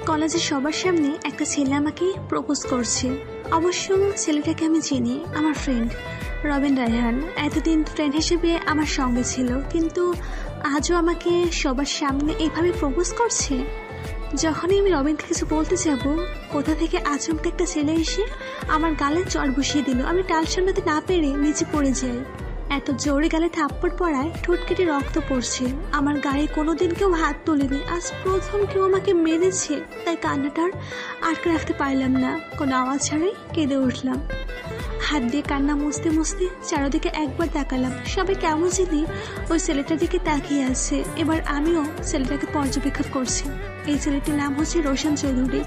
কলেজের সবার সামনে একটা ছেলে আমাকে প্রপোজ করছে। অবশ্য ছেলেটাকে আমি চিনি, আমার ফ্রেন্ড রবিন রায়হান। এতদিন ফ্রেন্ড হিসেবে আমার সঙ্গে ছিল, কিন্তু আজও আমাকে সবার সামনে এইভাবে প্রপোজ করছে। যখনই আমি রবিনকে কিছু বলতে যাব, কোথা থেকে আচমকা একটা ছেলে এসে আমার গালে চড় বসিয়ে দিল। আমি টাল সামলাতে না পেরে নিচে পড়ে যাই। এত জোরে গালে থাপ্পড় পড়ায় ঠোঁট কেটে রক্ত পড়ছে। আমার গায়ে কোনোদিন কেউ হাত তোলেনি, আজ প্রথম কেউ আমাকে মেরেছে। তাই কান্নাটার আটকে রাখতে পারলাম না, কোনো আওয়াজ ছাড়াই কেঁদে উঠলাম। হাত দিয়ে কান্না মুছতে মুছতে চারদিকে একবার তাকালাম। সবাই কেমন জানি ওই ছেলেটার দিকে তাকিয়ে আছে। এবার আমিও ছেলেটাকে পর্যবেক্ষণ করছি। এই ছেলেটির নাম হচ্ছে রোশন চৌধুরী,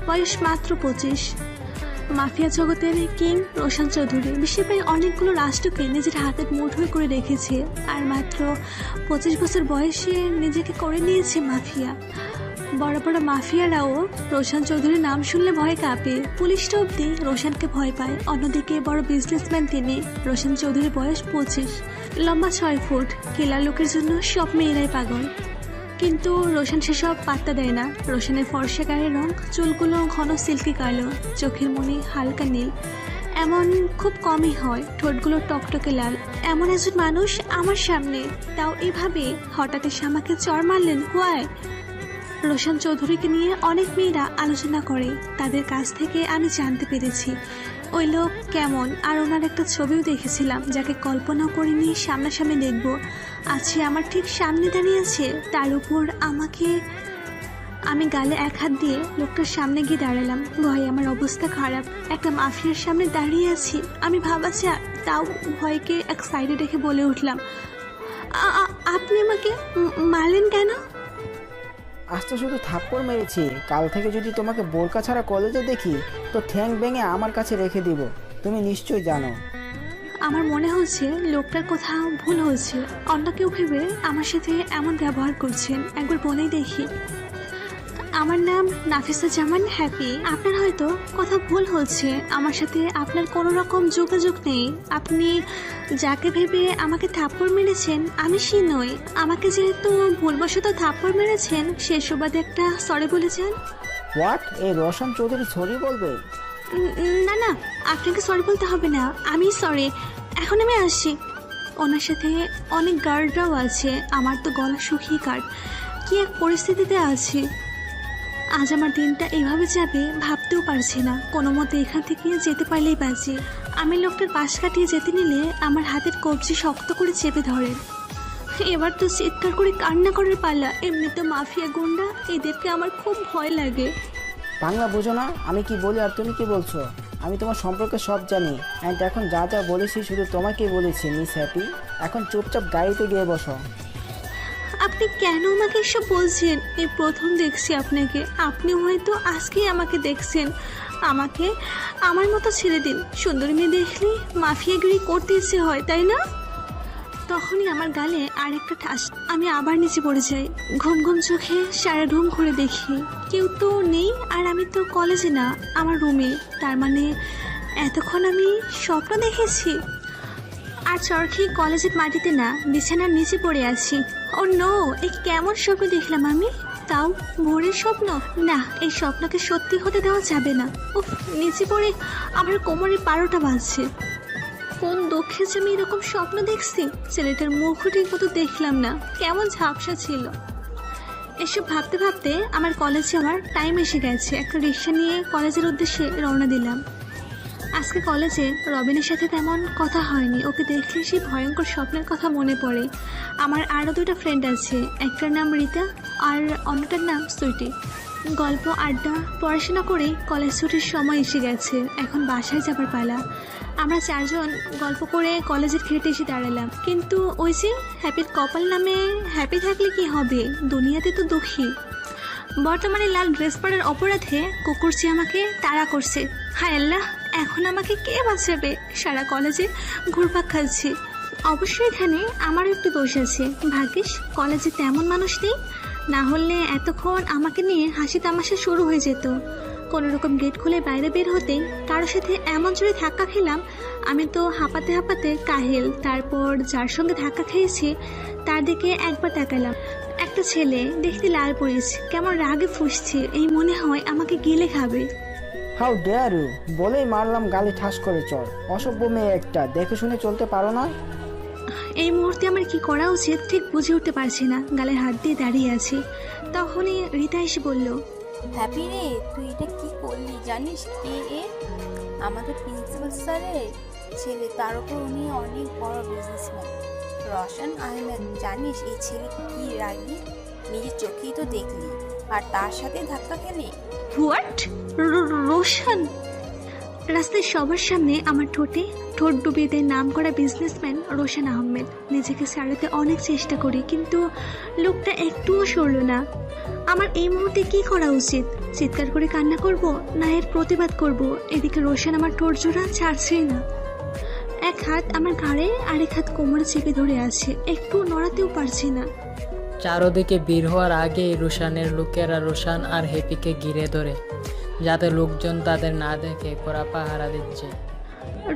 বয়স মাত্র 25। মাফিয়া জগতের কিং রোশন চৌধুরী বিশ্বের প্রায় অনেকগুলো রাষ্ট্রকে নিজের হাতের মুঠোয় করে রেখেছে, আর মাত্র 25 বছর বয়সে নিজেকে করে নিয়েছে মাফিয়া। বড় বড় মাফিয়ারাও রোশন চৌধুরীর নাম শুনলে ভয় কাঁপে, পুলিশটা অব্দি রোশনকে ভয় পায়। অন্যদিকে বড় বিজনেসম্যান তিনি। রোশন চৌধুরীর বয়স 25, লম্বা 6 ফুট। কেলার লোকের জন্য সব মেয়েরাই পাগল, কিন্তু রোশন সেসব পাত্তা দেয় না। রোশনের ফর্সা গায়ের রং, চুলগুলো ঘন সিল্কি কালো, চোখের মনি হালকা নীল, এমন খুব কমই হয়। ঠোঁটগুলো টকটকে লাল। এমন একজন মানুষ আমার সামনে, তাও এভাবে হঠাৎ এসে আমাকে চড় মারলেন। হোয়াই? রোশন চৌধুরীকে নিয়ে অনেক মেয়েরা আলোচনা করে, তাদের কাছ থেকে আমি জানতে পেরেছি ওই লোক কেমন। আর ওনার একটা ছবিও দেখেছিলাম, যাকে কল্পনাও করিনি সামনাসামনি দেখব। আছে আমার ঠিক সামনে দাঁড়িয়ে আছে, তার উপর আমাকে। আমি গালে এক হাত দিয়ে লোকটার সামনে গিয়ে দাঁড়ালাম। ভয়ে আমার অবস্থা খারাপ। একটা মাফিয়ার সামনে দাঁড়িয়ে আছি, আমি ভাবাচ্ছি। তাও ভয়কে এক সাইডে রেখে বলে উঠলাম, আপনি আমাকে মারলেন কেন? আজ তো শুধু থাপ্পড় মেরেছি, কাল থেকে যদি তোমাকে বোরকা ছাড়া কলেজে দেখি তো ঠ্যাং ভেঙে আমার কাছে রেখে দিব, তুমি নিশ্চয়ই জানো। আমার মনে হচ্ছে লোকটার কোথাও ভুল হচ্ছে, অন্য কেউ ভেবে আমার সাথে এমন ব্যবহার করছেন। একবার বলেই দেখি, আমার নাম নাফিসা জামান হ্যাপি। আপনার হয়তো কথা ভুল হচ্ছে, আমার সাথে আপনার কোনো রকম যোগাযোগ নেই। আপনি যাকে ভেবে আমাকে থাপ্পড় মেরেছেন আমি সে নই। আমাকে যেহেতু ভুলবশত থাপ্পড় মেরেছেন, সে সুবাদে একটা সরি বলেছেন। হোয়াট? এই রোশন চৌধুরী সরি বলবে? না না, আপনাকে সরি বলতে হবে না, আমি সরি। এখন আমি আসছি। ওনার সাথে অনেক গার্ডরাও আছে। আমার তো গলা শুকিয়ে কাট, কি এক পরিস্থিতিতে আছি। আজ আমার দিনটা এভাবে যাবে ভাবতেও পারছি না। কোনো মতে এখান থেকে যেতে পারলেই বাঁচি। আমি লোকটার পাশ কাটিয়ে যেতে নিলে আমার হাতের কবজি শক্ত করে চেপে ধরেন। এবার তো চিৎকার করে কান্না করার পালা। এমনিতে মাফিয়া গুন্ডা, এদেরকে আমার খুব ভয় লাগে। বাংলা বোঝো না আমি কি বলি আর তুমি কি বলছো? আমি তোমার সম্পর্কে সব জানি, অ্যান্ড এখন যা যা বলেছি শুধু তোমাকেই বলেছি মিস হ্যাপি। এখন চুপচাপ গাড়িতে গিয়ে বসো। আপনি কেন আমাকে এসব বলছেন? এই প্রথম দেখছি আপনাকে। আপনি হয়তো আজকেই আমাকে দেখছেন। আমাকে আমার মতো ছেড়ে দিন। সুন্দরী মেয়ে দেখলে মাফিয়াগিরি করতে ইচ্ছে হয়, তাই না? তখনই আমার গালে আরেকটা ঠাস। আমি আবার নিচে পড়ে যাই। ঘুম ঘুম চোখে সারা রুম ঘুরে দেখি, কেউ তো নেই। আর আমি তো কলেজে না, আমার রুমে। তার মানে এতক্ষণ আমি স্বপ্ন দেখেছি। আর চরখি কলেজের মাটিতে না, বিছানার নিচে পড়ে আছি। ও নো, এই কেমন স্বপ্ন দেখলাম আমি, তাও ভোরের স্বপ্ন। না, এই স্বপ্নকে সত্যি হতে দেওয়া যাবে না। উফ, নিচে পড়ে আমার কোমরের 12টা বাজছে। কোন দুঃখে যে আমি এরকম স্বপ্ন দেখছি। ছেলেটার মুখও ঠিক মতো দেখলাম না, কেমন ঝাপসা ছিল। এসব ভাবতে ভাবতে আমার কলেজ যাওয়ার টাইম এসে গেছে। একটা রিক্সা নিয়ে কলেজের উদ্দেশ্যে রওনা দিলাম। আজকে কলেজে রবিনের সাথে তেমন কথা হয়নি। ওকে দেখলে সেই ভয়ঙ্কর স্বপ্নের কথা মনে পড়ে। আমার আরও 2টা ফ্রেন্ড আছে, একটার নাম রিতা আর অন্যটার নাম সুইটি। গল্প আড্ডা পড়াশোনা করে কলেজ ছুটির সময় এসে গেছে, এখন বাসায় যাবার পালা। আমরা 4 জন গল্প করে কলেজের খেটে এসে দাঁড়ালাম। কিন্তু ওই যে হ্যাপির কপাল নামে হ্যাপি থাকলে কি হবে, দুনিয়াতে তো দুঃখী। বর্তমানে লাল ড্রেস পরার অপরাধে কুকুরছি আমাকে তাড়া করছে। হায় আল্লাহ, এখন আমাকে কে বাঁচাবে? সারা কলেজে ঘুরপাক খাচ্ছি। অবশ্যই এখানে আমারও একটু দোষ আছে। ভাগ্যিস কলেজে তেমন মানুষ নেই, না হলে এতক্ষণ আমাকে নিয়ে হাসি তামাশা শুরু হয়ে যেত। কোনো রকম গেট খুলে বাইরে বের হতেই কারোর সাথে এমন জোরে ধাক্কা খেলাম, আমি তো হাঁপাতে হাঁপাতে কাহেল। তারপর যার সঙ্গে ধাক্কা খেয়েছি তার দিকে একবার তাকালাম। একটা ছেলে দেখতে লাল পরিস কেমন রাগে ফুসছে, এই মনে হয় আমাকে গিলে খাবে। হাউ ডেয়ার ইউ, বলেই মারলাম গালে ঠাস করে চড়। অসভ্য মেয়ে একটা, দেখে শুনে চলতে পারো না? এই মুহূর্তে আমার কি করা উচিত ঠিক বুঝে উঠতে পারছি না, গালে হাত দিয়ে দাঁড়িয়ে আছি। তখনই রীতা এসে বলল, হ্যাপি রে, তুই এটা কি করলি জানিস? আমাদের প্রিন্সিপাল স্যারের ছেলে, তার উপর উনি অনেক বড় বিজনেসম্যান, রোশন আহমেদ। জানিস এই ছেলে কি রাগী, নিজের চোখেই তো দেখলি, আর তার সাথে ধাক্কা খেলি। হোয়াট? রোশন? রাস্তায় সবার সামনে আমার ঠোঁট ডুবিয়ে দেয় নাম করা বিজনেসম্যান রোশন আহমেদ। নিজেকে সারাতে অনেক চেষ্টা করি, কিন্তু লোকটা একটুও সরল না। আমার এই মুহূর্তে কি করা উচিত? চিৎকার করে কান্না করব, না এর প্রতিবাদ করব? এদিকে রোশন আমার ঠোঁট জোড়া ছাড়ছেই না। এক হাত আমার ঘাড়ে, আরেক হাত কোমরে চেপে ধরে আছে, একটু নড়াতেও পারছি না। চারদিকে বের হওয়ার আগে রোশানের লোকেরা রোশান আর হ্যাপিকে ঘিরে ধরে, যাতে লোকজন তাদের না দেখে কড়া পাহারা দিচ্ছে।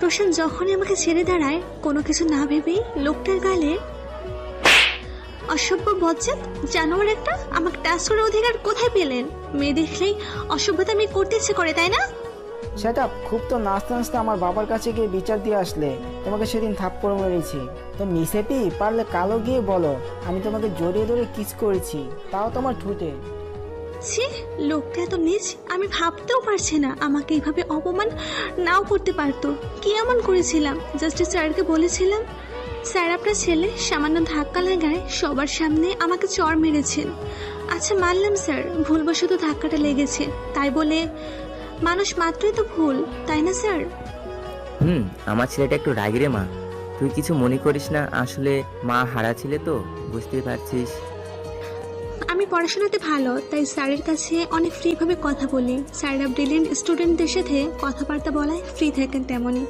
রোশন যখনই আমাকে ছেড়ে দাঁড়ায়, কোনো কিছু না ভেবেই লোকটার গালে, অসভ্য বজ্জাত জানোয়ার একটা, আমাকে টাচ করার অধিকার কোথায় পেলেন? মেয়ে দেখলেই অসভ্যতা আমি করতে ইচ্ছে করে, তাই না? সেটা খুব তো নাচতে নাচতে আমার বাবার কাছে গিয়ে বিচার দিয়ে আসলে। তোমাকে সেদিন থাপ্পড় মেরেছি তো মিস হ্যাপি, পারলে কালো গিয়ে বলো আমি তোমাকে জড়িয়ে ধরে কিস করেছি, তাও তোমার ঠুটে। ছি, লোকটা এত নীচ, আমি ভাবতেও পারছি না আমাকে এইভাবে অপমান নাও করতে পারতো। কি এমন করেছিলাম? জাস্ট স্যারকে বলেছিলাম, স্যার আপনার ছেলে সামান্য ধাক্কা লাগায় সবার সামনে আমাকে চড় মেরেছেন। আচ্ছা মানলাম স্যার, ভুলবশত ধাক্কাটা লেগেছে, তাই বলে মানুষ মাত্রই তো ভুল, তাই না স্যার? আমার ছেলেটা একটু রাগী রে মা, তুই কিছু মনে করিস না, আসলে মা হারা ছিলে তো, বুঝতেই পারছিস। আমি পড়াশোনাতে ভালো, তাই স্যারের কাছে অনেক ফ্রিভাবে কথা বলি। স্যাররা ব্রিলিয়েন্ট স্টুডেন্টদের সাথে কথাবার্তা বলায় ফ্রি থাকেন তেমনই।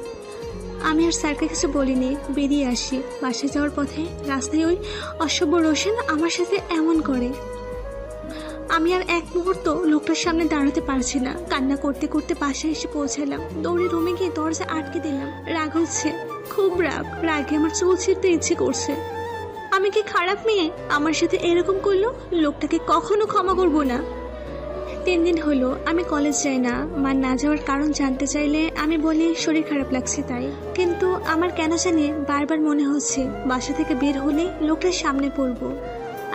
আমি আর স্যারকে কিছু বলিনি, বেরিয়ে আসি। বাসায় যাওয়ার পথে রাস্তায় ওই অসভ্য রোশন আমার সাথে এমন করে। আমি আর এক মুহূর্ত লোকটার সামনে দাঁড়াতে পারছি না। কান্না করতে করতে বাসায় এসে পৌঁছালাম। দৌড়ে রুমে গিয়ে দরজা আটকে দিলাম। রাগ হচ্ছে, খুব রাগে আমার চুল ছিঁড়তে ইচ্ছে করছে। আমি কি খারাপ মেয়ে? আমার সাথে এরকম করলো, লোকটাকে কখনো ক্ষমা করব না। 3 দিন হলো আমি কলেজ যাই না। মা না যাওয়ার কারণ জানতে চাইলে আমি বলি শরীর খারাপ লাগছে তাই। কিন্তু আমার কেন জানি বারবার মনে হচ্ছে বাসা থেকে বের হলে লোকটার সামনে পড়বো।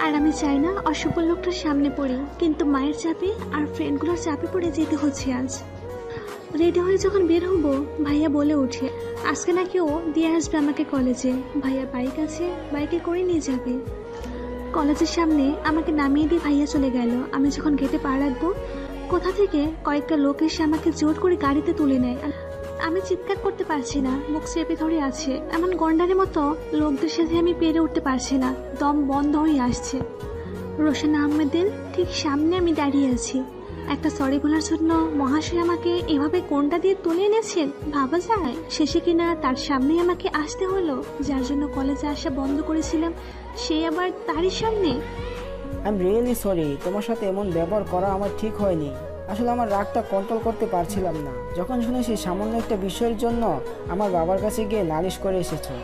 আর আমি চাই না অসভ্য লোকটার সামনে পড়ি, কিন্তু মায়ের চাপে আর ফ্রেন্ডগুলোর চাপে পড়ে যেতে হচ্ছে আজ। রেডি হয়ে যখন বের হবো, ভাইয়া বলে ওঠে আজকে নাকি ও দিয়ে আসবে আমাকে কলেজে। ভাইয়া বাইক আছে, বাইকে করে নিয়ে যাবে। কলেজের সামনে আমাকে নামিয়ে দিয়ে ভাইয়া চলে গেল। আমি যখন গেটে পা রাখবো, কোথা থেকে কয়েকটা লোক এসে আমাকে জোর করে গাড়িতে তুলে নেয়। আমি চিৎকার করতে পারছি না, মুখ চেপে ধরে আছে। এমন গন্ডারের মতো লোকদের সাথে আমি পেরে উঠতে পারছি না, দম বন্ধ হয়ে আসছে। রোশন আহমেদের ঠিক সামনে আমি দাঁড়িয়ে আছি। একটা সরি বলার জন্য মহাশয় আমাকে এভাবে কোনটা দিয়ে তুলে এনেছেন, ভাবা যায়? শেষে কিনা তার সামনেই আমাকে আসতে হলো। যার জন্য কলেজে আসা বন্ধ করেছিলাম, সে আবার তারই সামনে। আই এম রিয়েলি সরি, তোমার সাথে এমন ব্যবহার করা আমার ঠিক হয়নি। আসলে আমার রাগটা কন্ট্রোল করতে পারছিলাম না। যখন শুনেছি সামান্য একটা বিষয়ের জন্য আমার বাবার কাছে গিয়ে নালিশ করে এসেছো।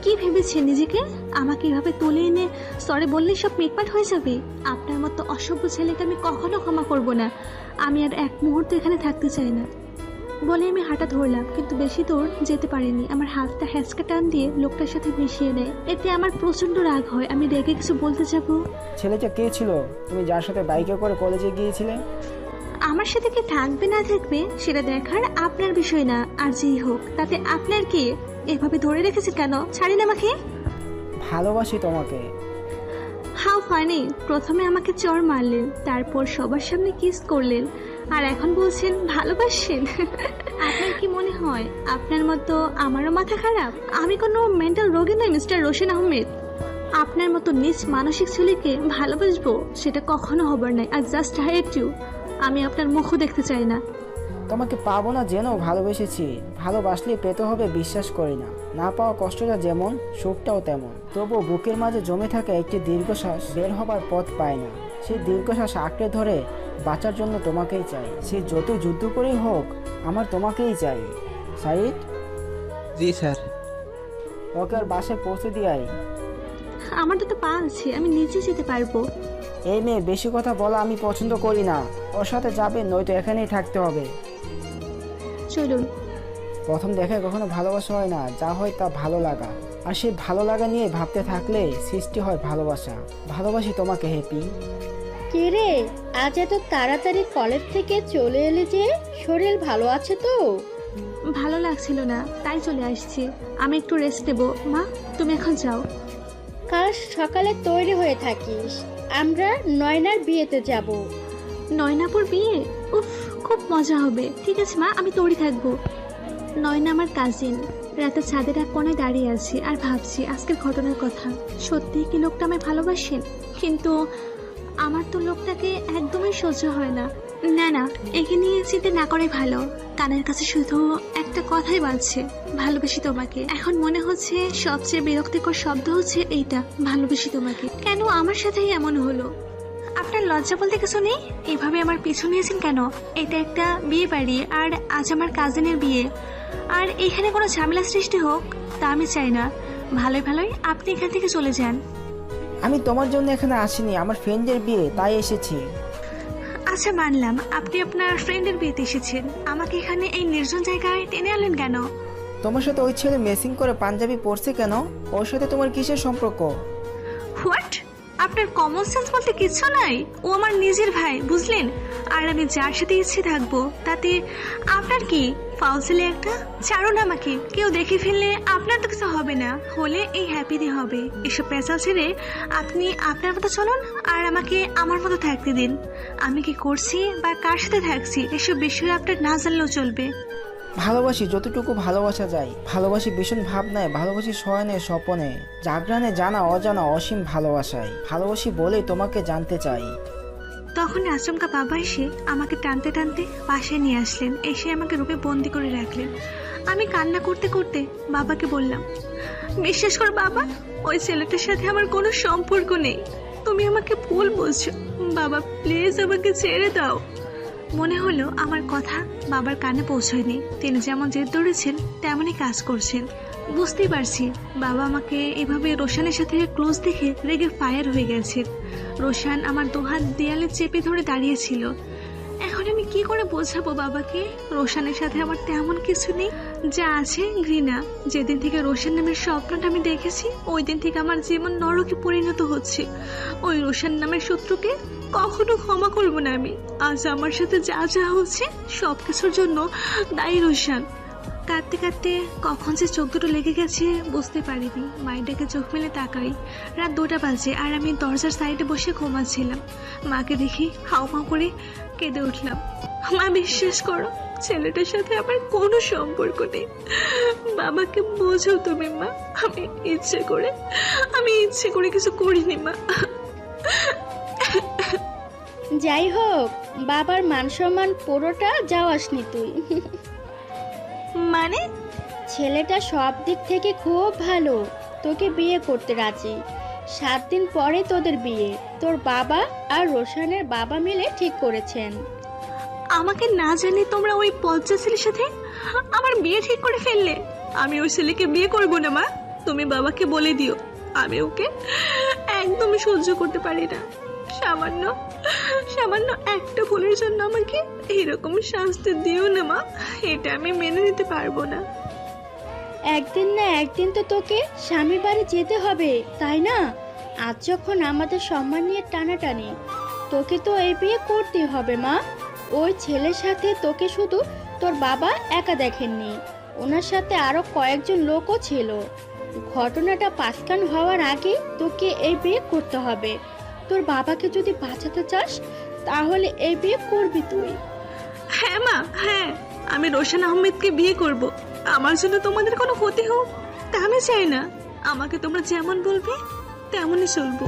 কি ভেবেছেন নিজেকে? আমাকে এভাবে তুলে এনে সরি বললেই সব মিটমাট হয়ে যাবে? আপনার মতো অসভ্য ছেলেকে আমি কখনো ক্ষমা করব না। আমি আর এক মুহূর্ত এখানে থাকতে চাই না বলে আমি হাঁটা ধরলাম, কিন্তু বেশি দূর যেতে পারিনি। আমার হাতটা হ্যাঁচকা টান দিয়ে লোকটার সাথে মিশিয়ে দেয়। এতে আমার প্রচন্ড রাগ হয়। আমি রেগে কিছু বলতে যাব। ছেলেটা কে ছিল তুমি যার সাথে বাইকে করে কলেজে গিয়েছিলে? আমার সাথে কি থাকবে না থাকবে সেটা দেখার আপনার বিষয় না। আর যেই হোক তাতে আপনার কি? এভাবে ধরে রেখেছে কেন? ছাড়েন আমাকে। ভালোবাসি তোমাকে। How funny! প্রথমে আমাকে চড় মারলেন, তারপর সবার সামনে কিস করলেন, আর এখন বলছেন ভালোবাসেন। আপনার কি মনে হয় আপনার মতো আমারও মাথা খারাপ? আমি কোনো মেন্টাল রোগী নই মিস্টার রোশন আহমেদ। আপনার মতো নিজ মানসিক ছেলেকে ভালোবাসবো সেটা কখনো হবার নাই। আর জাস্ট হেট ইউ। আমি আপনার মুখও দেখতে চাই না। তোমাকে পাবো না জেনেও ভালোবেসেছি। ভালোবাসলে পেতে হবে বিশ্বাস করি না। না পাওয়া কষ্টটা যেমন, সুখটাও তেমন। তবুও বুকের মাঝে জমে থাকা একটি দীর্ঘশ্বাস বের হবার পথ পায় না। সেই দীর্ঘশ্বাস আঁকড়ে ধরে বাঁচার জন্য তোমাকেই চাই। সে যত যুদ্ধ করেই হোক, আমার তোমাকেই চাই। সাইদ। জি স্যার। ওকে আর বাসায় পৌঁছে দিয়ে আয়। আমার তো পা আছে, আমি নিচে যেতে পারবো। এই মেয়ে বেশি কথা বলা আমি পছন্দ করি না। ওর সাথে যাবে, নয়তো এখানেই থাকতে হবে। চলুন। প্রথম দেখায় কখনো ভালোবাসা হয় না, যা হয় তা ভালো লাগা। আর সেই ভালো লাগা নিয়ে ভাবতে থাকলে সৃষ্টি হয় ভালোবাসা। ভালোবাসি তোমাকে হ্যাপি। কে রে, আজ এত তাড়াতাড়ি কলেজ থেকে চলে এলি যে? শরীর ভালো আছে তো? ভালো লাগছিল না, তাই চলে আসছি। আমি একটু রেস্ট নেবো। মা, তুমি এখন যাও। কাল সকালে তৈরি হয়ে থাকিস, আমরা নয়নার বিয়েতে যাব। নয়নাপুর বিয়ে? উফ, খুব মজা হবে। ঠিক আছে মা, আমি তৈরি থাকবো। নয়না আমার কাজিন। রাতে ছাদের এক কোণায় দাঁড়িয়ে আছি আর ভাবছি আজকের ঘটনার কথা। সত্যি কি লোকটা আমায় ভালোবাসেন? কিন্তু আমার তো লোকটাকে একদমই সহ্য হয় না। না না, একে নিয়ে চিন্তা না করে ভালো। কানের কাছে শুধু একটা কথাই বাজছে, ভালোবেসি তোমাকে। এখন মনে হচ্ছে সবচেয়ে বিরক্তিকর শব্দ হচ্ছে এইটা, ভালোবেসি তোমাকে। কেন আমার সাথেই এমন হলো? আপনার লজ্জা বলতে কিছু নেই? এভাবে আমার পিছু নিয়েছেন কেন? এটা একটা বিয়ে বাড়ি, আর আজ আমার কাজিনের বিয়ে। আর এখানে কোনো ঝামেলা সৃষ্টি হোক তা আমি চাই না। ভালোই ভালোই আপনি এখান থেকে চলে যান। আমি তোমার জন্য এখানে আসিনি, আমার ফ্রেন্ডের বিয়ে, তাই এসেছি। আচ্ছা মানলাম, আপনি আপনার ফ্রেন্ডের বিয়েতে এসেছেন। আমাকে এখানে এই নির্জন জায়গায় টেনে আনলেন কেন? তোমার সাথে ওই ছেলে মেসিং করে পাঞ্জাবি পরছে কেন? ওর সাথে তোমার কিসের সম্পর্ক? হোয়াট? আপনার কমন সেন্স বলতে কিছু নাই? ও আমার নিজের ভাই, বুঝলেন? আর আমি যার সাথে ইচ্ছে থাকবো তাতে আপনার কি? ফাউল ছেলে একটা। ছাড়ুন আমাকে, কেউ দেখে ফেললে আপনার তো কিছু হবে না, হলে এই হ্যাপিতে হবে। এসব পেঁচাল ছেড়ে আপনি আপনার মতো চলুন, আর আমাকে আমার মতো থাকতে দিন। আমি কি করছি বা কার সাথে থাকছি এসব বিষয়ে আপনার না জানলেও চলবে। ভালোবাসি যতটুকু ভালোবাসা যায়। ভালোবাসি ভীষণ ভাবনায়, ভালোবাসি শয়নে স্বপনে, জাগরণে, জানা অজানা অসীম ভালোবাসায়। ভালোবাসি বলেই তোমাকে জানতে চাই। তখন আচমকা বাবা এসে আমাকে টানতে টানতে পাশে নিয়ে আসলেন। এসে আমাকে রূপে বন্দি করে রাখলেন। আমি কান্না করতে করতে বাবাকে বললাম, বিশ্বাস করো বাবা, ওই ছেলেটার সাথে আমার কোনো সম্পর্ক নেই। তুমি আমাকে ভুল বলছো বাবা, প্লিজ আমাকে ছেড়ে দাও। মনে হলো আমার কথা বাবার কানে পৌঁছয়নি। তিনি যেমন জেদ ধরেছেন তেমনই কাজ করছেন। বুঝতেই পারছি বাবা আমাকে এভাবে রোশানের সাথে ক্লোজ দেখে রেগে ফায়ার হয়ে গেছেন। রোশান আমার দুহাত দেয়ালে চেপে ধরে দাঁড়িয়েছিল। এখন আমি কি করে বোঝাবো বাবাকে রোশানের সাথে আমার তেমন কিছু নেই, যা আছে ঘৃণা। যেদিন থেকে রোশান নামের স্বপ্নটা আমি দেখেছি ওই দিন থেকে আমার জীবন নরকে পরিণত হচ্ছে। ওই রোশান নামের শত্রুকে কখনো ক্ষমা করবো না আমি। আজ আমার সাথে যা যা হচ্ছে সবকিছুর জন্য দায়ী রোশান। কাঁদতে কাঁদতে কখন যে চোখ দুটো লেগে গেছে বুঝতে পারিনি। মায়ের ডেকে চোখ মেলে তাকাই, রাত 2টা বাজে, আর আমি দরজার সাইডে বসে ঘুমাচ্ছিলাম। মাকে দেখি হাউমাউ করে কেঁদে উঠলাম। মা, বিশ্বাস করো, ছেলেটার সাথে আমার কোনো সম্পর্ক নেই। বাবাকে বোঝো তুমি মা, আমি ইচ্ছে করে কিছু করিনি মা। যাই হোক, বাবার মান সম্মান পুরোটা যাওয়াসনি তুই। মানে? ছেলেটা সব দিক থেকে খুব ভালো, তোকে বিয়ে করতে রাজি। 7 দিন পরে তোদের বিয়ে, তোর বাবা আর রোশানের বাবা মিলে ঠিক করেছেন। আমাকে না জানি তোমরা ওই পঞ্চাশ ছেলের সাথে আমার বিয়ে ঠিক করে ফেললে। আমি ওই ছেলেকে বিয়ে করব না মা, তুমি বাবাকে বলে দিও। আমি ওকে একদমই সহ্য করতে পারি না। সামান্য সামান্য একটা ভুলের জন্য আমাকে এরকম শাস্তি দিও না মা, এটা আমি মেনে নিতে পারবো না। একদিন না একদিন তো তোকে স্বামী বাড়ি যেতে হবে, তাই না? আজ যখন আমাদের সম্মান নিয়ে টানাটানি, তোকে তো এই বিয়ে করতে হবে মা। ওই ছেলের সাথে তোকে শুধু তোর বাবা একা দেখেননি, ওনার সাথে আরো কয়েকজন লোকও ছিল। ঘটনাটা পাসকান হওয়ার আগে তোকে এই বিয়ে করতে হবে। তোর বাবাকে যদি বাঁচাতে চাস তাহলে এই বিয়ে করবি তুই। হ্যাঁ মা, হ্যাঁ, আমি রোশন আহমেদকে বিয়ে করব। আমার জন্য তোমাদের কোনো ক্ষতি হোক তা আমি চাই না। আমাকে তোমরা যেমন বলবে তেমনই চলবো।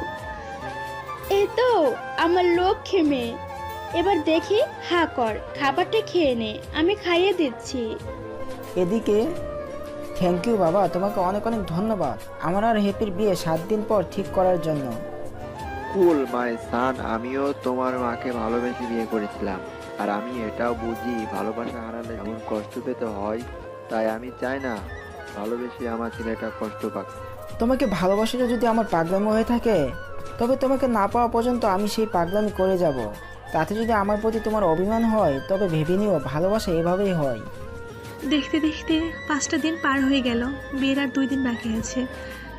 এই তো আমার লক্ষ্মী মেয়ে, এবার দেখি হা কর, খাবারটা খেয়ে নে, আমি খাইয়ে দিচ্ছি। এদিকে থ্যাংক ইউ বাবা, তোমাকে অনেক অনেক ধন্যবাদ আমার আর হ্যাপির বিয়ে 7 দিন পর ঠিক করার জন্য। কুল মাই সান, আমিও তোমার মাকে ভালোবেসে বিয়ে করেছিলাম, আর আমি এটাও বুঝি ভালোবাসা হারালে এমন কষ্ট পেতে হয়। তাই আমি চাই না ভালোবেসে আমার ছেলেটা কষ্ট পাক। তোমাকে ভালোবাসাটা যদি আমার পাগলামি হয়ে থাকে, তবে তোমাকে না পাওয়া পর্যন্ত আমি সেই পাগলামি করে যাব। তাতে যদি আমার প্রতি তোমার অভিমান হয়, তবে ভেবে নিও ভালোবাসা এভাবেই হয়। দেখতে দেখতে 5টা দিন পার হয়ে গেল। বিয়ের আর 2 দিন বাকি আছে।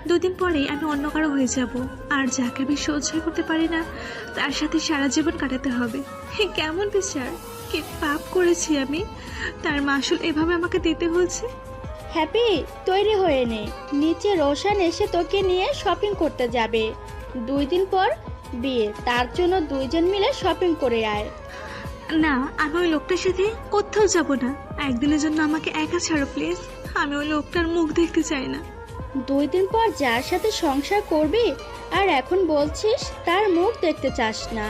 2 দিন পরেই আমি অন্য কারো হয়ে যাব। আর যাকে আমি সহ্য করতে পারি না, তার সাথে সারা জীবন কাটাতে হবে। কেমন বিচার, কি পাপ করেছি আমি, তার মাসুল এভাবে আমাকে দিতে হচ্ছে। হ্যাপি, তৈরি হয়ে নে, নিচে রোশন এসে তোকে নিয়ে শপিং করতে যাবে। 2 দিন পর বিয়ে, তার জন্য 2 জন মিলে শপিং করে আয়। না, আমি ওই লোকটার সাথে কোথাও যাব না। একদিনের জন্য আমাকে একা ছাড়ো প্লিজ। আমি ওই লোকটার মুখ দেখতে চাই না। 2 দিন পর যার সাথে সংসার করবি, আর এখন বলছিস তার মুখ দেখতে চাস না।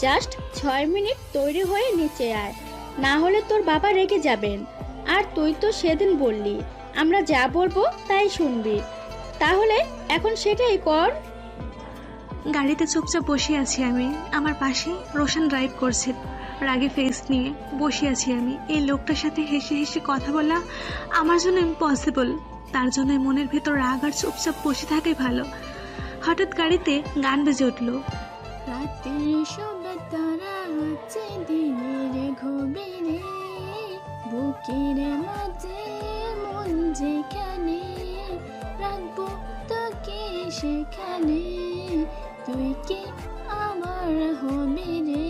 জাস্ট 6 মিনিট তৈরি হয়ে নিচে আয়, না হলে তোর বাবা রেগে যাবেন। আর তুই তো সেদিন বললি আমরা যা বলবো তাই শুনবি, তাহলে এখন সেটাই কর। গাড়িতে চুপচাপ বসে আছি আমি। আমার পাশে রোশন ড্রাইভ করছে। রাগে ফেস নিয়ে বসে আছি আমি। এই লোকটার সাথে হেসে হেসে কথা বলা আমার জন্য ইম্পসিবল। তার জন্য মনের ভেতর রাগ আর চুপচাপ বসে থাকাই ভালো। হঠাৎ গাড়িতে গান বেজে উঠলো। রাতের সব তারা হচ্ছে দিনের গভীরে, বুকের মাঝে মন যেখানে, রাখবো তোকে সেখানে, তুই কি আমার হবি রে,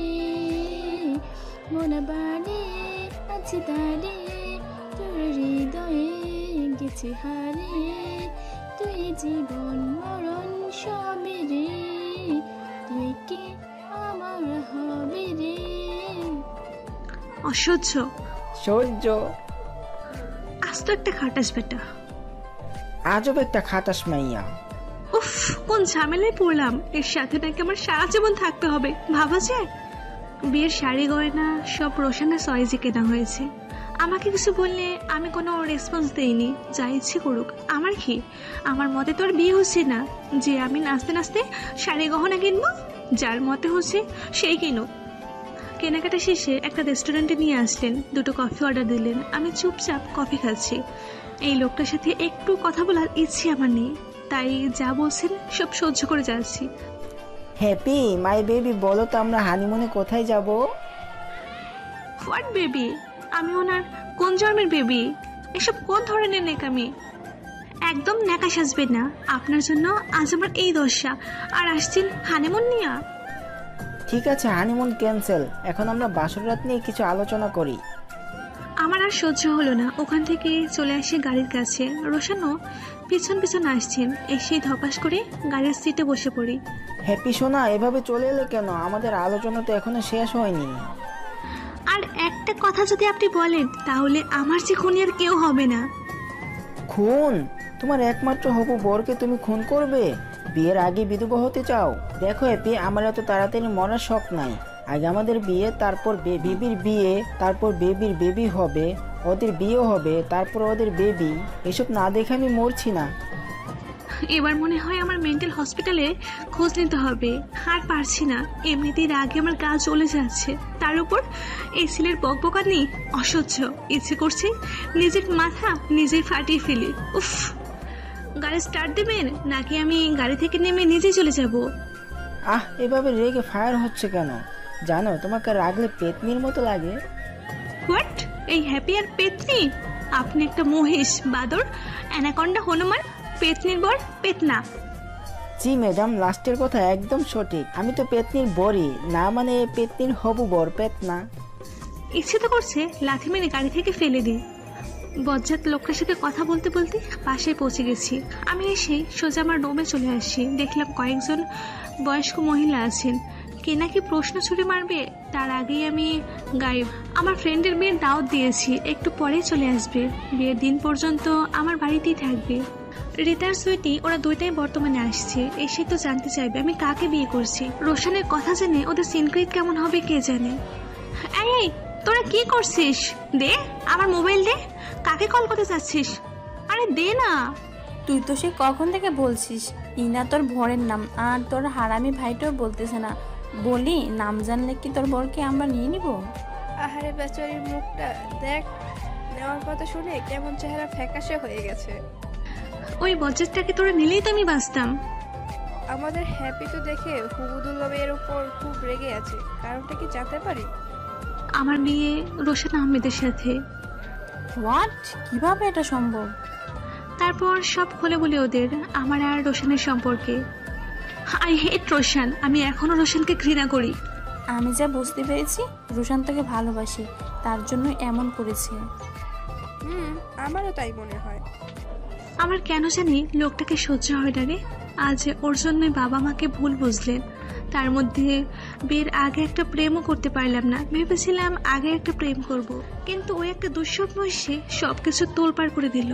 মন বাড়ি আছে তারে, তোর হৃদয়ে গেছে হারিয়ে, তুই জীবন মরণ সবই রে, তুই কি আমার হবি রে। অসহ্য, সহ্য। আজ তো একটা খাটাস বেটা। আজব একটা খাটাস মাইয়া। উফ, কোন ঝামেলায় পড়লাম। এর সাথে নাকি আমার সারা জীবন থাকতে হবে, ভাবা যায়? বিয়ের শাড়ি গয়না সব রোশানের সয়েজে কেনা হয়েছে। আমাকে কিছু বললে আমি কোনো রেসপন্স দেইনি। যা ইচ্ছে করুক, আমার কি? আমার মতে তো আর বিয়ে হচ্ছে না যে আমি নাচতে নাচতে শাড়ি গহনা কিনবো। যার মতে হচ্ছে সেই কিনুক। কেনাকাটা শেষে একটা রেস্টুরেন্টে নিয়ে আসলেন। 2টো কফি অর্ডার দিলেন। আমি চুপচাপ কফি খাচ্ছি। এই লোকটার সাথে একটু কথা বলার ইচ্ছে আমার নেই, তাই যা বলছেন সব সহ্য করে যাচ্ছি। হ্যাপি মাই বেবি, বলো তো আমরা হানিমুনে কোথায় যাব? What baby? আমি ওনার কোন জন্মের বেবি? এসব কোন ধরনের নেকামি? একদম নেকা সাজবে না। আপনার জন্য আজ আমার এই দশা, আর আসছেন হানিমুন নিয়া। ঠিক আছে, হানিমুন ক্যান্সেল। এখন আমরা বাসর রাত নিয়ে কিছু আলোচনা করি। আমার আর সহ্য হলো না। ওখান থেকে চলে আসি গাড়ির কাছে। রোশানও পিছন পিছন আসছেন। এসেই ধপাস করে গাড়ির সিটে বসে পড়ি। হ্যাপি সোনা, এভাবে চলে এলে কেন? আমাদের আলোচনা তো এখনো শেষ হয়নি। আর একটা কথা যদি আপনি বলেন, তাহলে আমার যে খুনি আর কেউ হবে না। খুন? তোমার একমাত্র হবু বরকে তুমি খুন করবে? বিয়ের আগে বিধবা হতে চাও? দেখো হ্যাপি, আমার এত তাড়াতাড়ি মরার শখ নাই। আগে আমাদের বিয়ে, তারপর বেবির বিয়ে, তারপর বেবির বেবি হবে, ওদের বিয়ে হবে, তারপর ওদের বেবি। এসব না দেখে আমি মরছি না। এবার মনে হয় আমার মেন্টাল হসপিটালে খোঁজ নিতে হবে। আর পারছি না, এমনিতেই রাগে আমার গা চলে যাচ্ছে। তার উপর এই ছেলের বকবকানি অসহ্য। ইচ্ছে করছে নিজের মাথা নিজেই ফাটিয়ে ফেলি। উফ, গাড়ি স্টার্ট দেবেন নাকি আমি গাড়ি থেকে নেমে নিজে চলে যাব? এভাবে রেগে ফায়ার হচ্ছে কেন? জানো, তোমাকে রাগলে পেতনির মতো লাগে। হোয়াট? এই হ্যাপি আর পেতনি? আপনি একটা মহিষ, বাদর, অ্যানাকন্ডা, হনুমান, পেতনির বর, পেতনা। জি ম্যাডাম, লাস্টের কথা একদম সঠিক। আমি তো পেতনির বরই না, মানে পেতনির হবু বর, পেতনা। ইচ্ছে তো করছে লাথি মেরে গাড়ি থেকে ফেলে দিই। বজ্জাত লোকটার সাথে কথা বলতে বলতে পাশে পৌঁছে গেছি। আমি এসে সোজা আমার রুমে চলে আসি। দেখলাম কয়েকজন বয়স্ক মহিলা আছেন। কে নাকি প্রশ্ন ছুড়ে মারবে, তার আগেই আমি গায়েব। আমার ফ্রেন্ডের বিয়ের দাওয়াত দিয়েছি, একটু পরেই চলে আসবে। বিয়ের দিন পর্যন্ত আমার বাড়িতেই থাকবে। রিতার সুইটি ওরা দুইটাই বর্তমানে আসছে। এসে তো জানতে চাইবে আমি কাকে বিয়ে করছি। রোশনের কথা জেনে ওদের সিনক্রেট কেমন হবে কে জানে। এই তোরা কি করছিস? দে আমার মোবাইল দে। কাকে কল করতে চাচ্ছিস? আরে দে না। তুই তো সে কখন থেকে বলছিস ইনা তোর ভরের নাম, আর তোর হারামি ভাইটাও বলতেছে না। বলি নাম জানলে কি তোর বরকে আমরা নিয়ে নিব? আহারে বেচারির মুখটা দেখ, নেওয়ার কথা শুনে কেমন চেহারা ফ্যাকাশে হয়ে গেছে। ওই বজ্জাতটাকে তোরা নিলেই তো আমি বাঁচতাম। আমাদের হ্যাপি তো দেখে হুবুদুল্লাহ এর উপর খুব রেগে আছে, কারণটা কি জানতে পারি? আমার বিয়ে রোশন আহমেদের সাথে। হোয়াট? কিভাবে এটা সম্ভব? তারপর সব খুলে বলে ওদের আমার আর রোশনের সম্পর্কে। আই হেট রোশন, আমি এখনো রোশনকে ঘৃণা করি। আমি যা বুঝতে পেরেছি রোশান তাকে ভালোবাসে, তার জন্য এমন করেছে। আমারও তাই মনে হয়। আমার কেন জানি লোকটাকে সহ্য হয় না রে। আজ ওর জন্যই বাবা মাকে ভুল বুঝলেন, তার মধ্যে বিয়ের আগে একটা প্রেমও করতে পারলাম না। ভেবেছিলাম আগে একটা প্রেম করব, কিন্তু ওই একটা দুঃস্বপ্ন এসে সবকিছু তোলপাড় করে দিল।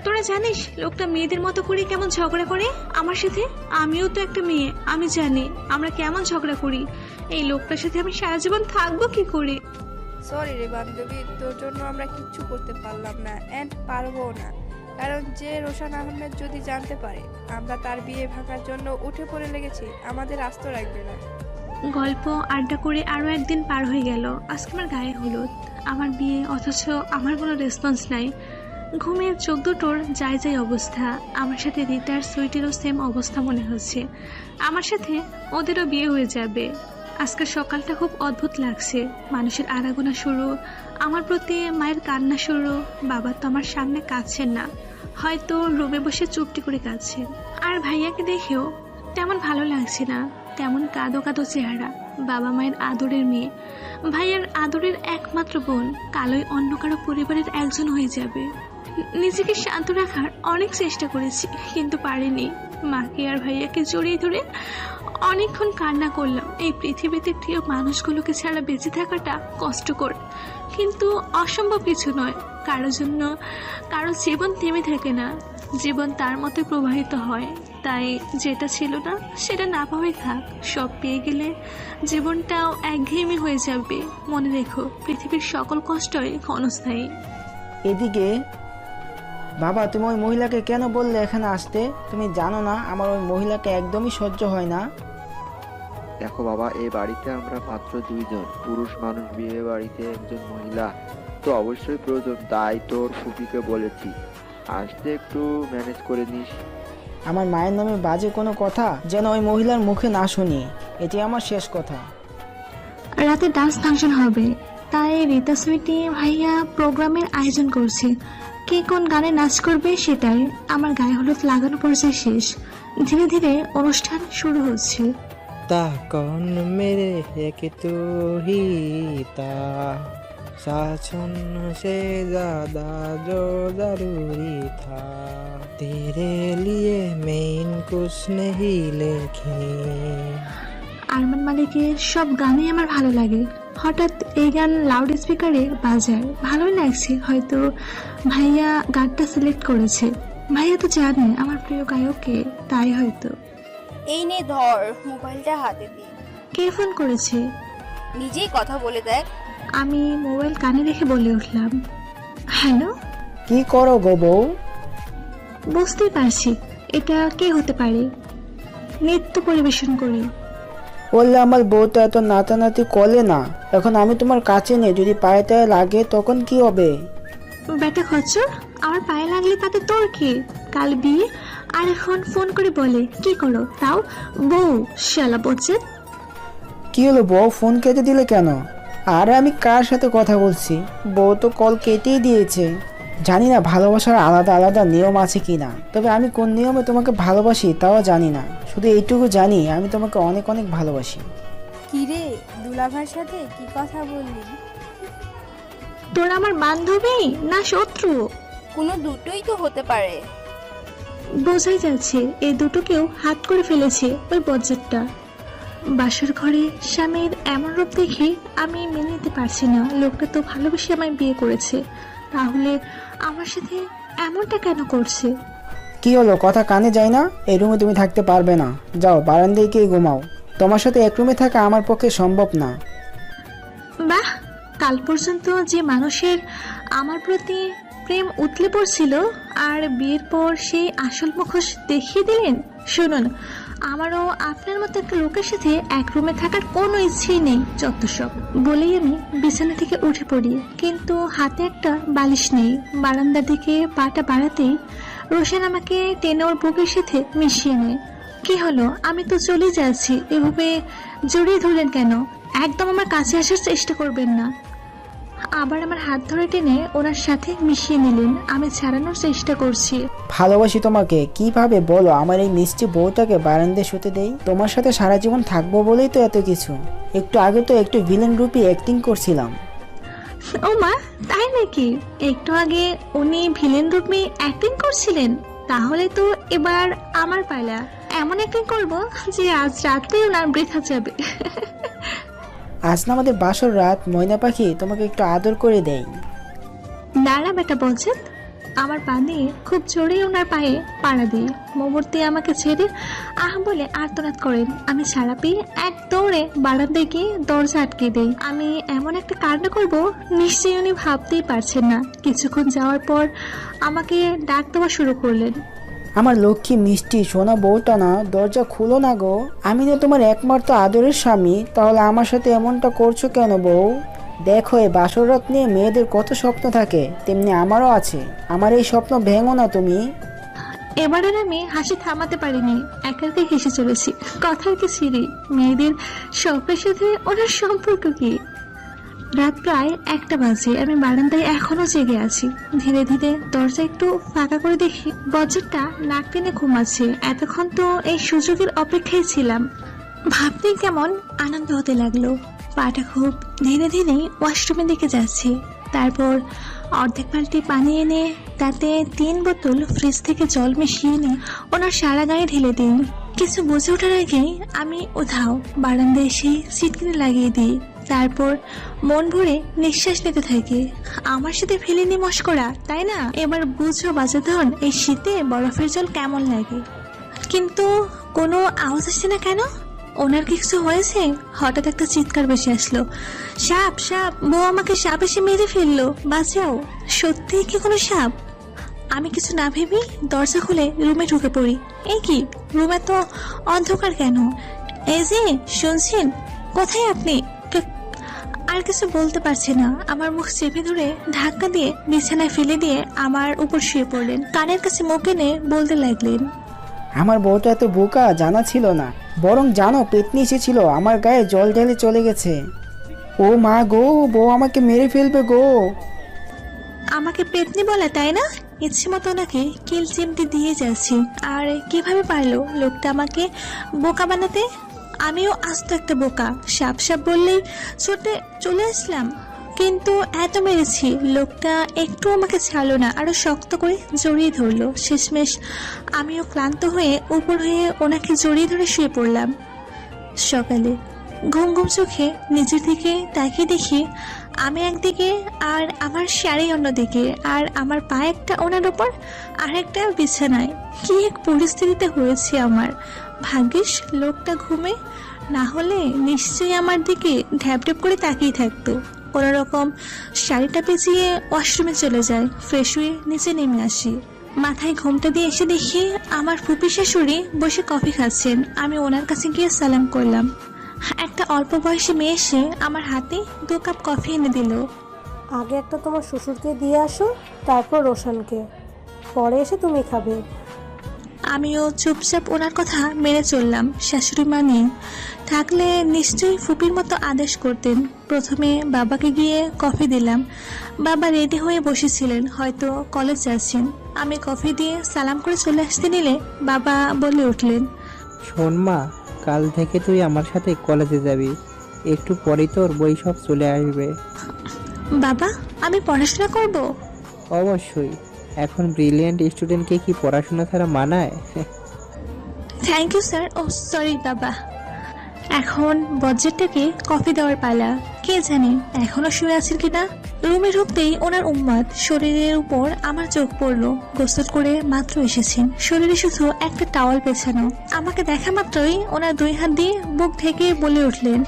তোরা জানিস লোকটা মেয়েদের মতো করে কেমন ঝগড়া করে আমার সাথে? আমিও তো একটা মেয়ে, আমি জানি আমরা কেমন ঝগড়া করি। এই লোকটার সাথে আমি সারা জীবন থাকবো কি করে? সরি রে বান্ধবী, তোর জন্য আমরা কিচ্ছু করতে পারলাম না, এন্ড পারবো না। কারণ যে রোশন আহমেদ যদি জানতে পারে আমরা তার বিয়ে ভাঙার জন্য উঠে পড়ে লেগেছি, আমাদের আস্ত রাখবে না। গল্প আড্ডা করে আরও একদিন পার হয়ে গেল। আজকে আমার গায়ে হলুদ, আমার বিয়ে, অথচ আমার কোনো রেসপন্স নাই। ঘুমের চোখ দুটোর যাই যাই অবস্থা। আমার সাথে রিতার সুইটেরও সেম অবস্থা মনে হচ্ছে। আমার সাথে ওদেরও বিয়ে হয়ে যাবে। আজকের সকালটা খুব অদ্ভুত লাগছে। মানুষের আনাগোনা শুরু, আমার প্রতি মায়ের কান্না শুরু। বাবা তো আমার সামনে কাঁদছেন না, হয়তো রুমে বসে চুপটি করে কাঁদছেন। আর ভাইয়াকে দেখেও তেমন ভালো লাগছে না, তেমন কাঁদো কাঁদো চেহারা। বাবা মায়ের আদরের মেয়ে, ভাইয়ার আদরের একমাত্র বোন, কালোই অন্য কারো পরিবারের একজন হয়ে যাবে। নিজেকে শান্ত রাখার অনেক চেষ্টা করেছি, কিন্তু পারিনি। মাকে আর ভাইয়াকে জড়িয়ে ধরে অনেকক্ষণ কান্না করলাম। এই পৃথিবীতে প্রিয় মানুষগুলোকে ছাড়া বেঁচে থাকাটা কষ্টকর, কিন্তু অসম্ভব কিছু নয়। কারো জন্য কারো জীবন থেমে থাকে না, জীবন তার মতো প্রবাহিত হয়। তাই যেটা ছিল না সেটা না পাওয়াই থাক। সব পেয়ে গেলে জীবনটাও একঘেয়েমি হয়ে যাবে। মনে রেখো, পৃথিবীর সকল কষ্টই ক্ষণস্থায়ী। এদিকে বাবা, তুমি ওই মহিলাকে কেন বললে এখানে আসতে? তুমি জানো না আমার ওই মহিলাকে একদমই সহ্য হয় না। দেখো বাবা, এই বাড়িতে আমরা মাত্র 2 জন পুরুষ মানুষ, বিয়ে বাড়িতে একজন মহিলা তো অবশ্যই প্রয়োজন। তাই তোর ফুপিকে বলেছি আসতে একটু ম্যানেজ করে নিস। আমার মায়ের নামে বাজে কোনো কথা যেন ওই মহিলার মুখে না শুনি, এটি আমার শেষ কথা। রাতে ডান্স ফাংশন হবে, তাই রীতা সুইটি ভাইয়া প্রোগ্রামের আয়োজন করছে। কে কোন গানে নাচ করবে সেটাই। আমার গায়ে হলুদ লাগানো পর্যায়ে শেষ, ধীরে ধীরে অনুষ্ঠান শুরু হচ্ছে। ता कौन मेरे है कि तू ही था, सासुन से ज्यादा जो जरूरी था, तेरे लिए मैं कुछ नहीं लिखी। আরমান মালিকের সব গানই আমার ভালো লাগে। হঠাৎ এই গান লাউড স্পিকারে বাজায়, ভালোই লাগছে। হয়তো ভাইয়া গানটা সিলেক্ট করেছে। ভাইয়া তো জানে আমার প্রিয় গায়ককে, তাই হয়তো। এই নে ধর মোবাইলটা হাতে দিয়ে। কে ফোন করেছে? নিজেই কথা বলে দেখ। আমি মোবাইল কানে রেখে বলে উঠলাম, হ্যালো। কি করো গো বউ? বুঝতেই পারছি এটা কে হতে পারে। নৃত্য পরিবেশন করি। বললে আমার বউ তো এত নাচানাচি করলে না। এখন আমি তোমার কাছে নেই, যদি পায়ে টায়ে লাগে তখন কি হবে? বেটা খচ্চর, আমার পায়ে লাগলে তাতে তোর কি? কাল বিয়ে, আর এখন ফোন করে বলে কি করো? তাও বউ, শালা বচ্চে। কি হলো বউ, ফোন কেটে দিলে কেন? আর আমি কার সাথে কথা বলছি? বউ তো কল কেটেই দিয়েছে। জানি না ভালোবাসার আলাদা আলাদা নিয়ম আছে কিনা, তবে আমি কোন নিয়মে তোমাকে ভালোবাসি তাও জানি না। শুধু এইটুকু জানি আমি তোমাকে অনেক অনেক ভালোবাসি। কি রে, দুলাভার সাথে কি কথা বললি? তোরা আমার বান্ধবী না শত্রু? কোনো দুটোই তো হতে পারে। বোঝাই যাচ্ছে এই দুটোকেও হাত করে ফেলেছে ওই বজ্জাতটা। বাসার ঘরে স্বামীর এমন রূপ দেখে আমি মেনে নিতে পারছি না। লোকটা তো ভালোবেসে আমায় বিয়ে করেছে, তাহলে আমার সাথে এমনটা কেন করছে? কি হলো, কথা কানে যায় না? এই রুমে তুমি থাকতে পারবে না, যাও বারান্দায় গিয়ে ঘুমাও। তোমার সাথে এক রুমে থাকা আমার পক্ষে সম্ভব না। বাহ, কাল পর্যন্ত যে মানুষের আমার প্রতি প্রেম উতলে পড়ছিল, আর বিয়ের পর সেই আসল মুখোশ দেখিয়ে দিলেন। শুনুন, আমারও আপনার মতো একটা লোকের সাথে এক রুমে থাকার কোনো ইচ্ছেই নেই। যত সব বলেই আমি বিছানা থেকে উঠে পড়ি, কিন্তু হাতে একটা বালিশ নেই। বারান্দার দিকে পাটা বাড়াতেই রোশন আমাকে টেনে ওর বুকের সাথে মিশিয়ে নেয়। কি হলো? আমি তো চলে যাচ্ছি, এভাবে জড়িয়ে ধরলেন কেন? একদম আমার কাছে আসার চেষ্টা করবেন না। আবার আমার হাত ধরে টেনে ওনার সাথে মিশিয়ে নিলেন। আমি ছাড়ানোর চেষ্টা করছি। ভালোবাসি তোমাকে, কিভাবে বলো? আমার এই মিষ্টি বউটাকে বারান্দায় শুতে দেই? তোমার সাথে সারা জীবন থাকবো বলেই তো এত কিছু। একটু আগে তো একটু ভিলেন রূপে অ্যাক্টিং করছিলাম। ও মা, তাই নাকি? একটু আগে উনি ভিলেন রূপে অ্যাক্টিং করছিলেন, তাহলে তো এবার আমার পালা। এমন অ্যাক্টিং করবো যে আজ রাতে ওনার বৃথা যাবে। আজ না আমাদের বাসর রাত, ময়না পাখি তোমাকে একটু আদর করে দেই। দাঁড়া বেটা বলছেন। আমার পা দিয়ে খুব জোরে ওনার পায়ে পাড়া দিই। মুহূর্তে আমাকে ছেড়ে আহ বলে আর্তনাদ করেন। আমি সাড়া পেয়ে এক দৌড়ে বারান্দায় গিয়ে দরজা আটকে দেই। আমি এমন একটা কাণ্ড করব নিশ্চয়ই উনি ভাবতেই পারছেন না। কিছুক্ষণ যাওয়ার পর আমাকে ডাক দেওয়া শুরু করলেন। আমার লক্ষ্মী মিষ্টি সোনা বউটা না, দরজা খুলো না গো। আমি তো তোমার একমাত্র আদরের স্বামী, তাহলে আমার সাথে এমনটা করছো কেন বউ? দেখো, এই বাসর রাত নিয়ে মেয়েদের কত স্বপ্ন থাকে, তেমনি আমারও আছে। আমার এই স্বপ্ন ভেঙো না তুমি। এবারে আমি হাসি থামাতে পারিনি, একা একা হেসে চলেছি। কথার কি ছিরি, মেয়েদের স্বপ্নের সাথে ওনার সম্পর্ক কি? রাত প্রায় 1টা বাজে। আমি বারান্দায় এখনো জেগে আছি। ধীরে ধীরে দরজা একটু ফাঁকা করে দেখি বজ্রটা নাক টেনে ঘুমাচ্ছে। এতক্ষণ তো এই সুযোগের অপেক্ষায় ছিলাম। ভাবতে কেমন আনন্দ হতে লাগলো। পাটা খুব ধীরে ধীরে ওয়াশরুমের দিকে যাচ্ছে। তারপর অর্ধেক বালতি পানি এনে তাতে 3 বোতল ফ্রিজ থেকে জল মিশিয়ে এনে ওনার সারা গায়ে ঢেলে দিই। কিছু বুঝে ওঠার আগেই আমি উধাও। বারান্দায় এসে সিটকিনি লাগিয়ে দিই। তারপর মন ভরে নিঃশ্বাস নিতে থাকি। আমার সাথে ফেলেনি মস্করা, তাই না? এবার বুঝো বাজাধন, এই শীতে বরফের জল কেমন লাগে। কিন্তু কোনো আওয়াজ আসছে না কেন? ওনার কিছু হয়েছে? হঠাৎ একটা চিৎকার ভেসে আসলো। সাপ, সাপ! বউ আমাকে সাপ এসে মেরে ফেললো, বাঁচাও! সত্যি কি কোনো সাপ? আমি কিছু না ভেবে দরজা খুলে রুমে ঢুকে পড়ি। এই কি, রুমে তো অন্ধকার কেন? এই যে শুনছেন, কোথায় আপনি? আর কিছু বলতে পারছে না। আমার মুখ চেপে ধরে ধাক্কা দিয়ে বিছানায় ফেলে দিয়ে আমার উপর শুয়ে পড়লেন। কানের কাছে মুখ এনে বলতে লাগলেন, আমার বউটা এত বোকা জানা ছিল না, বরং জানো পেতনি এসেছিল, আমার গায়ে জল ঢেলে চলে গেছে। ও মা গো, বউ আমাকে মেরে ফেলবে গো। আমাকে পেতনি বলে, তাই না? ইচ্ছে মতো ওনাকে কিল চিমটি দিয়ে যাচ্ছি। আর কিভাবে পারলো লোকটা আমাকে বোকা বানাতে? আমিও আস্ত একটা বোকা। সাপ সাপ বললেই ছুটে চলে আসলাম। কিন্তু এত মেরেছি, লোকটা একটু আমাকে ছাড়লো না, আরো শক্ত করে জড়িয়ে ধরলো। শেষমেশ আমিও ক্লান্ত হয়ে উপর হয়ে ওনাকে জড়িয়ে ধরে শুয়ে পড়লাম। সকালে ঘুম ঘুম চোখে নিজের দিকে তাকিয়ে দেখি আমি একদিকে আর আমার শাড়ি অন্যদিকে, আর আমার পা একটা ওনার ওপর আর একটা বিছানায়। কি এক পরিস্থিতিতে হয়েছে আমার। ভাগ্যিস লোকটা ঘুমে, না হলে নিশ্চয়ই আমার দিকে ঢ্যাপ ঢ্যাপ করে তাকিয়ে থাকতো। কোনোরকম শাড়িটা পেঁচিয়ে ওয়াশরুমে চলে যায়। ফ্রেশ হয়ে নিচে নেমে আসি। মাথায় ঘোমটা দিয়ে এসে দেখি আমার ফুপি শাশুড়ি বসে কফি খাচ্ছেন। আমি ওনার কাছে গিয়ে সালাম করলাম। একটা অল্প বয়সী মেয়ে এসে আমার হাতে 2 কাপ কফি এনে দিল। আগে একটা তোমার শ্বশুরকে দিয়ে আসো, তারপর রোশনকে, পরে এসে তুমি খাবে। আমিও চুপচাপ ওনার কথা মেনে চললাম। শাশুড়ি মা নেই থাকলে নিশ্চয়ই ফুপির মতো আদেশ করতেন। প্রথমে বাবাকে গিয়ে কফি দিলাম। বাবা রেডি হয়ে বসেছিলেন, হয়তো কলেজ যাচ্ছেন। আমি কফি দিয়ে সালাম করে চলে আসতে নিলে বাবা বলে উঠলেন, শোন মা, কাল থেকে তুই আমার সাথে কলেজে যাবি। একটু পরেই তোর বই সব চলে আসবে। বাবা, আমি পড়াশোনা করব? অবশ্যই, এখন ব্রিলিয়েন্ট স্টুডেন্টকে কি পড়াশোনা ছাড়া মানায়? Thank you sir. ও সরি বাবা। এখন বজ্জারটাকে কফি দেওয়ার পালা। কে জানে এখনো শুয়ে আছেন কিনা। রুমে ঢুকতেই ওনার উম্মাদ শরীরের উপর আমার চোখ পড়লো। গোসল করে মাত্র এসেছেন, শরীরে শুধু একটা টাওয়াল পেছানো। আমাকে দেখা মাত্রই ওনার 2 হাত দিয়ে বুক ঢেকে বলে উঠলেন,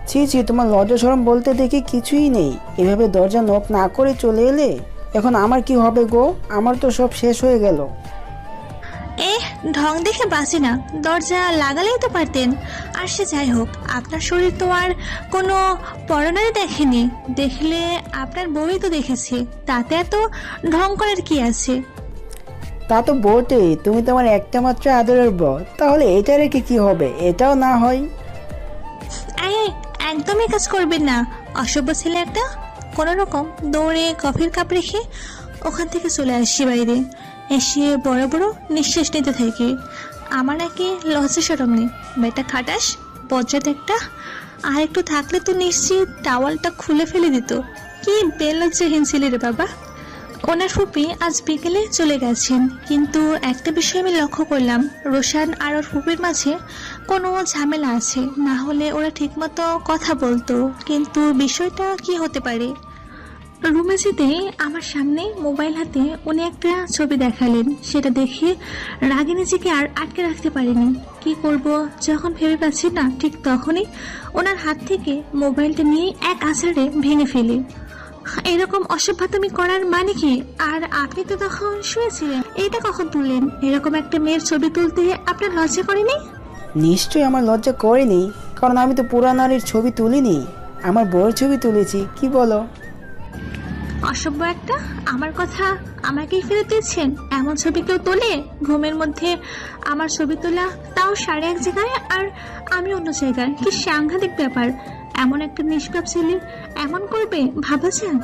ছি ছি, তোমার লজ্জা শরম বলতে দেখি কিছুই নেই। এভাবে দরজা নক না করে চলে এলে এখন আমার কি হবে গো? আমার তো সব শেষ হয়ে গেল। ঢং দেখে বাঁচি না, দরজা লাগালেই তো পারতেন। আর সে যাই হোক, আপনার শরীর তো আর কোনো পরনারে দেখেনি। দেখলে আপনার বউই তো দেখেছে, তাতে এত ঢং করার কি আছে? তা তো বটেই, তুমি তোমার একটা মাত্র আদরের বউ, তাহলে এটা রেখে কি হবে? এটাও না হয়। এই এই, একদমই কাজ করবেন না, অসভ্য ছেলে একটা। কোনো রকম দৌড়ে কফির কাপ রেখে ওখান থেকে চলে আসছি বাইরে। এসে বড় বড় নিঃশ্বাস নিতে থাকি। আমার নাকি লজ্জা সরম নেই, বেটা খাটাস, বজ্জাত একটা। আর একটু থাকলে তো নিশ্চিত টাওয়ালটা খুলে ফেলে দিত। কি বেলজ্জাহীন ছেলে রে বাবা। ওনার ফুপি আজ বিকেলে চলে গেছেন, কিন্তু একটা বিষয় আমি লক্ষ্য করলাম, রোশান আর ওর ফুপির মাঝে কোনো ঝামেলা আছে, না হলে ওরা ঠিকমতো কথা বলতো। কিন্তু বিষয়টা কি হতে পারে? রুমে যেতে আমার সামনে মোবাইল হাতে উনি একটা ছবি দেখালেন। সেটা দেখে রাগে নিজেকে আর আটকে রাখতে পারিনি। কি করব যখন ভেবে পাচ্ছি না, ঠিক তখনই ওনার হাত থেকে মোবাইলটা নিয়ে এক আছাড়ে ভেঙে ফেলি। এরকম অসভ্যতামি করার মানে কি? আর আপনি তো তখন শুয়েছিলেন, এটা কখন তুললেন? এরকম একটা মেয়ের ছবি তুলতে আপনার লজ্জা করেনি? নিশ্চয়ই আমার লজ্জা করেনি, কারণ আমি তো পুরা নারীর ছবি তুলিনি, আমার বউয়ের ছবি তুলেছি। কি বলো? অসভ্য একটা, আমার কথা আমাকেই ফেরত দিচ্ছেন? এমন ছবি কেউ তোলে? ঘুমের মধ্যে আমার ছবি তোলা, তাও সাড়ে এক জায়গায় আর আমি অন্য জায়গায়। কি সাংঘাতিক ব্যাপার! এমন একটা নিষ্পাপ ছেলে এমন করবে ভাবা যায়?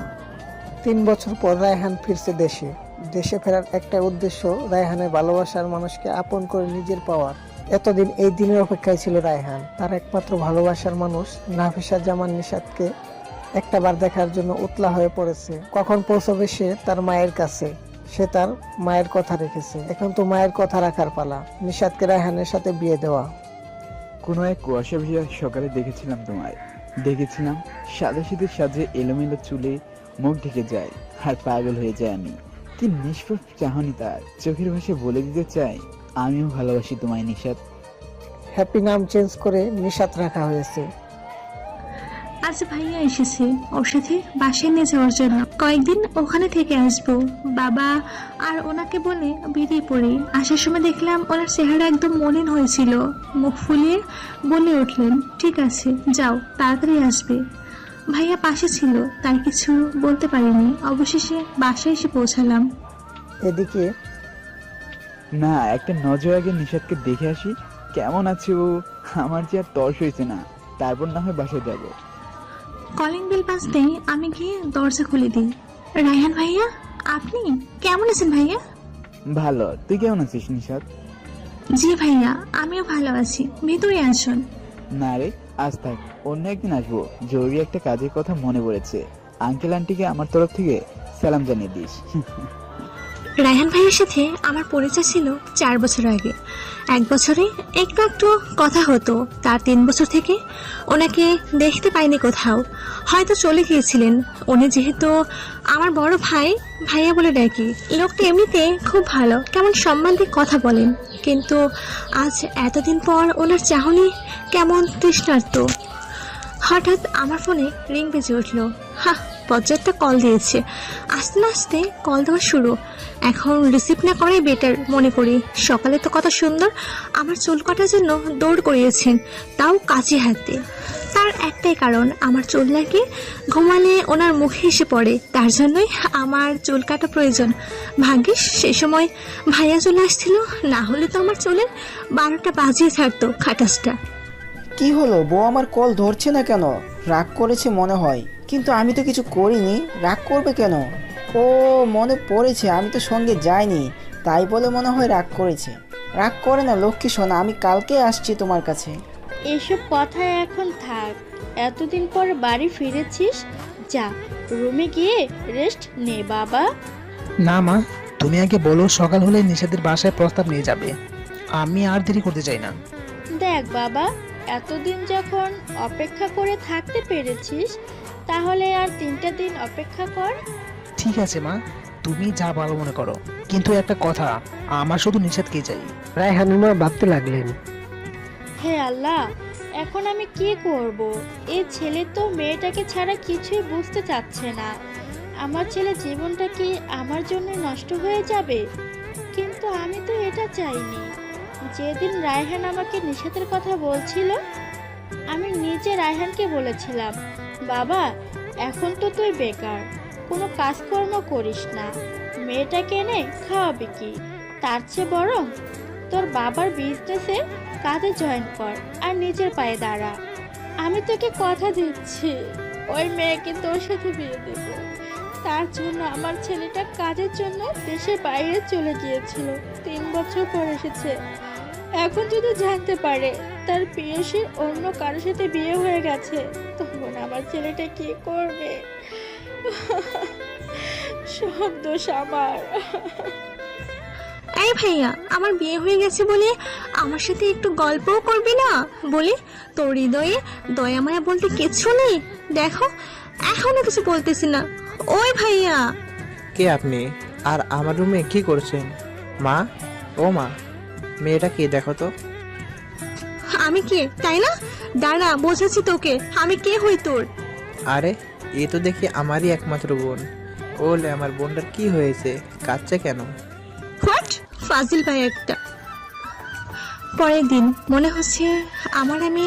3 বছর পর রায়হান ফিরছে দেশে। দেশে ফেরার একটা উদ্দেশ্য রায়হানের ভালোবাসার মানুষকে আপন করে নিজের পাওয়ার। এতদিন এই দিনের অপেক্ষায় ছিল রায়হান। তার একমাত্র ভালোবাসার মানুষ নাফিসা জামান নিশাতকে একটা বার দেখার জন্য উতলা হয়ে পড়েছে। কখন পৌঁছবে সে তার মায়ের কাছে? সে তার মায়ের কথা রেখেছে, এখন তো মায়ের কথা রাখার পালা। নিশাতকে রায়হানের সাথে বিয়ে দেওয়া। কোনো এক কুয়াশা ভিজা সকালে দেখেছিলাম তোমায়, দেখেছিলাম সাদা শীতের সাজে এলোমেলো চুলে মুখ ঢেকে যায়, আর পাগল হয়ে যায় আমি। কি নিষ্পাপ চাহনি তার, চোখের ভাষায় বলে দিতে চাই, আমিও ভালোবাসি তোমায় নিশাত। হ্যাপি নাম চেঞ্জ করে নিশাত রাখা হয়েছে। আজ ভাইয়া এসেছে ওর সাথে বাসায় নিয়ে যাওয়ার জন্য। কয়েকদিন ওখানে থেকে আসবো। বাবা আর ওনাকে বলে বেরিয়ে পড়ি। আসার সময় দেখলাম ওনার চেহারা একদম মলিন হয়েছিল। মুখ ফুলিয়ে বলে উঠলেন, ঠিক আছে যাও, তাড়াতাড়ি আসবে। ভাইয়া পাশে ছিল, তাই কিছু বলতে পারিনি। অবশেষে বাসায় এসে পৌঁছালাম। এদিকে না, একটা নজর আগে নিশাতকে দেখে আসি, কেমন আছে ও। আমার যে আর তর্স হয়েছে না, তারপর না হয় বাসায় যাবো। কলিং বেল বাজতেই আমি গিয়ে দরজা খুলে দিই। রায়হান ভাইয়া, আপনি কেমন আছেন ভাইয়া? ভালো, তুই কেমন আছিস নিশাত? জি ভাইয়া, আমিও ভালো আছি, ভিতরে আসুন। না রে, আজ থাক, অন্য একদিন আসবো। জরুরি একটা কাজের কথা মনে পড়েছে। আঙ্কেল আন্টিকে আমার তরফ থেকে সালাম জানিয়ে দিস। রায়হান ভাইয়ের সাথে আমার পরিচয় ছিল 4 বছর আগে। 1 বছরে একটু একটু কথা হতো। তার 3 বছর থেকে ওনাকে দেখতে পাইনি কোথাও, হয়তো চলে গিয়েছিলেন। উনি যেহেতু আমার বড় ভাই, ভাইয়া বলে ডাকি। লোকটা এমনিতে খুব ভালো, কেমন সম্মান দিয়ে কথা বলেন। কিন্তু আজ এতদিন পর ওনার চাহনি কেমন তৃষ্ণার্ত। হঠাৎ আমার ফোনে রিং বেজে উঠল। বজ্জাতটা কল দিয়েছে। আস্তে আস্তে কল দেওয়া শুরু। এখন রিসিভ না করাই বেটার মনে করি। সকালে তো কত সুন্দর আমার চুল কাটার জন্য দৌড় করিয়েছেন, তাও কাছে হাতে। তার একটাই কারণ, আমার চুল নাকি ঘুমালে ওনার মুখে এসে পড়ে, তার জন্যই আমার চুল কাটা প্রয়োজন। ভাগ্যিস সে সময় ভাইয়া চলে আসছিল, না হলে তো আমার চুলের 12টা বাজিয়ে থাকতো খাটাসটা। কি হলো, বউ আমার কল ধরছে না কেন? রাগ করেছে মনে হয়, কিন্তু আমি তো কিছু করিনি। রাগ করবে কেন? ও মনে পড়েছে, আমি তো সঙ্গে যাইনি, তাই বলে মনে হয় রাগ করেছে। রাগ করে না লক্ষ্মী সোনা, আমি কালকে আসছি তোমার কাছে। এসব কথা এখন থাক, এতদিন পর বাড়ি ফিরেছিস, যা রুমে গিয়ে রেস্ট নে বাবা। না মা, তুমি আগে বলো সকাল হলে নিশাদের বাসায় প্রস্তাব নিয়ে যাবে। আমি আর দেরি করতে চাই না। দেখ বাবা, এতদিন যখন অপেক্ষা করে থাকতে পেরেছিস, তাহলে আর 3টা দিন অপেক্ষা কর। ঠিক আছে মা, তুমি যা ভালো মনে করো, কিন্তু একটা কথা, আমার শুধু নিষেধকে চাই। রায়হানুর মা ভাবতে লাগলেন, হে আল্লাহ, এখন আমি কি করব? এই ছেলে তো মেয়েটাকে ছাড়া কিছুই বুঝতে চাচ্ছে না। আমার ছেলে জীবনটা কি আমার জন্য নষ্ট হয়ে যাবে? কিন্তু আমি তো এটা চাইনি। যেদিন রায়হান আমাকে নিষেধের কথা বলছিল, আমি নিজে রায়হানকে বলেছিলাম, বাবা এখন তো তুই বেকার, কোনো কাজকর্ম করিস না, মেয়েটাকে এনে খাওয়াবি কি? তার চেয়ে বরং তোর বাবার বিজনেসে কাজে জয়েন কর আর নিজের পায়ে দাঁড়া। আমি তোকে কথা দিচ্ছি, ওই মেয়েকে তোর সাথে বিয়ে দেব। তার জন্য আমার ছেলেটা কাজের জন্য দেশের বাইরে চলে গিয়েছিল, 3 বছর পর এসেছে। এখন যদি জানতে পারে তার প্রেয়সীর অন্য কারোর সাথে বিয়ে হয়ে গেছে, তখন আমার ছেলেটা কি করবে? সব দোষ আমার। এই ভাইয়া, আমার বিয়ে হয়ে গেছে বলে আমার সাথে একটু গল্পও করবি না? বলি তোর হৃদয়ে দয়া মায়া বলতে কিছু নেই? দেখো এখনো কিছু বলতেছি না। ওই ভাইয়া। কে আপনি? আর আমার রুমে কি করছেন? মা, ও মা, মেয়েটা কে দেখো তো। আমি কে তাই না? দাঁড়া বোঝাচ্ছি তোকে আমি কে হই তোর। আরে এ তো দেখি আমারই একমাত্র বোন। ওলে আমার বোনটার কি হয়েছে, কাঁদছে কেন? হোয়াট ফাজিল ভাই একটা। পরের দিন মনে হচ্ছে আমি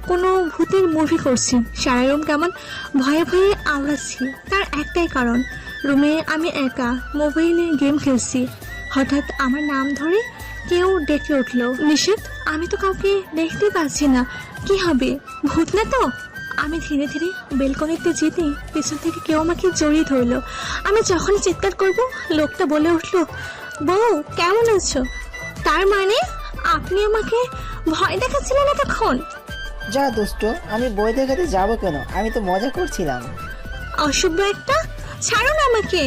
কোনো ভূতের মুভি করছি। সারা রুম কেমন ভয়ে ভয়ে আওড়াচ্ছি। তার একটাই কারণ, রুমে আমি একা মোবাইলে গেম খেলছি। হঠাৎ আমার নাম ধরে কেউ ডেকে উঠলো। নিষেধ, আমি তো কাউকে দেখতে পাচ্ছি না, কি হবে? ভূত না তো? আমি ধীরে ধীরে বেলকনিতে যেতে পেছন থেকে কেউ আমাকে জড়িয়ে ধরলো। আমি যখনই চিৎকার করব, লোকটা বলে উঠলো, বউ কেমন আছো? তার মানে আপনি আমাকে ভয় দেখাচ্ছিলেন এতক্ষণ? যা দুষ্ট, আমি বই দেখাতে যাব কেন? আমি তো মজা করছিলাম। অসভ্য একটা, ছাড়ুন আমাকে।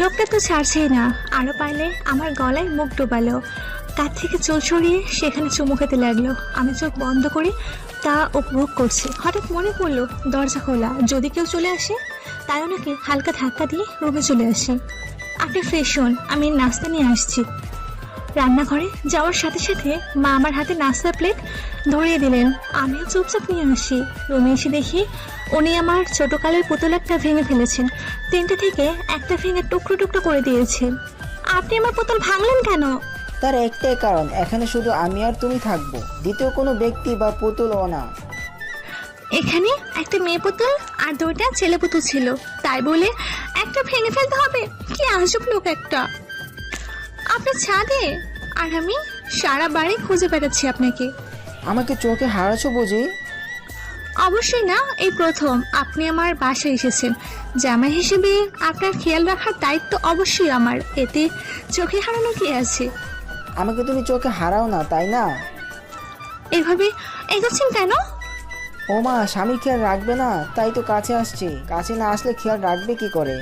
লোকটা তো ছাড়ছেই না, আরো পারলে আমার গলায় মুখ ডোবালো। তার থেকে চোখ সরিয়ে সেখানে চুমু খেতে লাগলো। আমি চোখ বন্ধ করে তা উপভোগ করছি। হঠাৎ মনে পড়লো দরজা খোলা, যদি কেউ চলে আসে। তাই ওনাকে হালকা ধাক্কা দিয়ে রুমে চলে আসি। আপনি ফ্রেশ হন, আমি নাস্তা নিয়ে আসছি। রান্নাঘরে যাওয়ার সাথে সাথে মা আমার হাতে নাস্তার প্লেট ধরিয়ে দিলেন। আমিও চুপচাপ নিয়ে আসি। রুমে এসে দেখি উনি আমার ছোট কালের পুতুল একটা ভেঙে ফেলেছেন। 3টে থেকে একটা ভেঙে টুকরো টুকরো করে দিয়েছেন। আপনি আমার পুতুল ভাঙলেন কেন? তার একটাই কারণ, এখানে শুধু আমি আর তুমি থাকবো, দ্বিতীয় কোনো ব্যক্তি বা পুতুলও না। এখানে একটা মেয়ে পুতুল আর 2টা ছেলে পুতুল ছিল, তাই বলে একটা ভেঙে ফেলতে হবে? কি আজব লোক একটা। আপনি ছাদে আর আমি সারা বাড়ি খুঁজে বেড়াচ্ছি আপনাকে। আমাকে চোখে হারাছো বুঝি? অবশ্যই না, এই প্রথম আপনি আমার বাসায় এসেছেন। জামাই হিসেবে আপনার খেয়াল রাখার দায়িত্ব অবশ্যই আমার, এতে চোখে হারানো কি আছে? আমাকে তুমি চোখে হারাও না, তাই না? এভাবে এগোচ্ছেন কেন? ও মা, স্বামী খেয়াল রাখবে না, তাই তো কাছে আসছি। কাছে না আসলে খেয়াল রাখবে কি করে?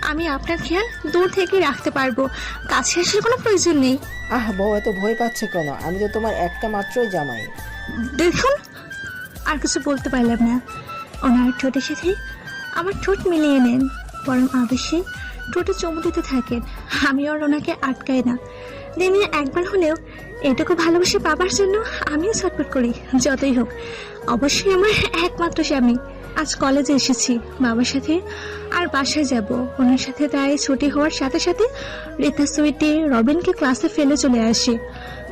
আমি আপনার খেয়াল দূর থেকে রাখতে পারবো, কাছে আসার কোনো প্রয়োজন নেই। আহ বউ, এত ভয় পাচ্ছে কেন? আমি তো তোমার একটা মাত্রই জামাই। দেখুন, আর কিছু বলতে পারলাম না। ওনার ঠোঁটের সাথে আমার ঠোঁট মিলিয়ে নেন, বরং আবেশে ঠোঁটে চুমু দিতে থাকেন। আমি আর ওনাকে আটকাই না। দিনে একবার হলেও এটুকু ভালোবাসা পাবার জন্য আমিও ছটফট করি। যতই হোক, অবশ্যই আমার একমাত্র স্বামী। আজ কলেজে এসেছি বাবার সাথে, আর বাসায় যাব ওনার সাথে। তাই ছুটি হওয়ার সাথে সাথে রিতা সুইটি রবিনকে ক্লাসে ফেলে চলে আসে।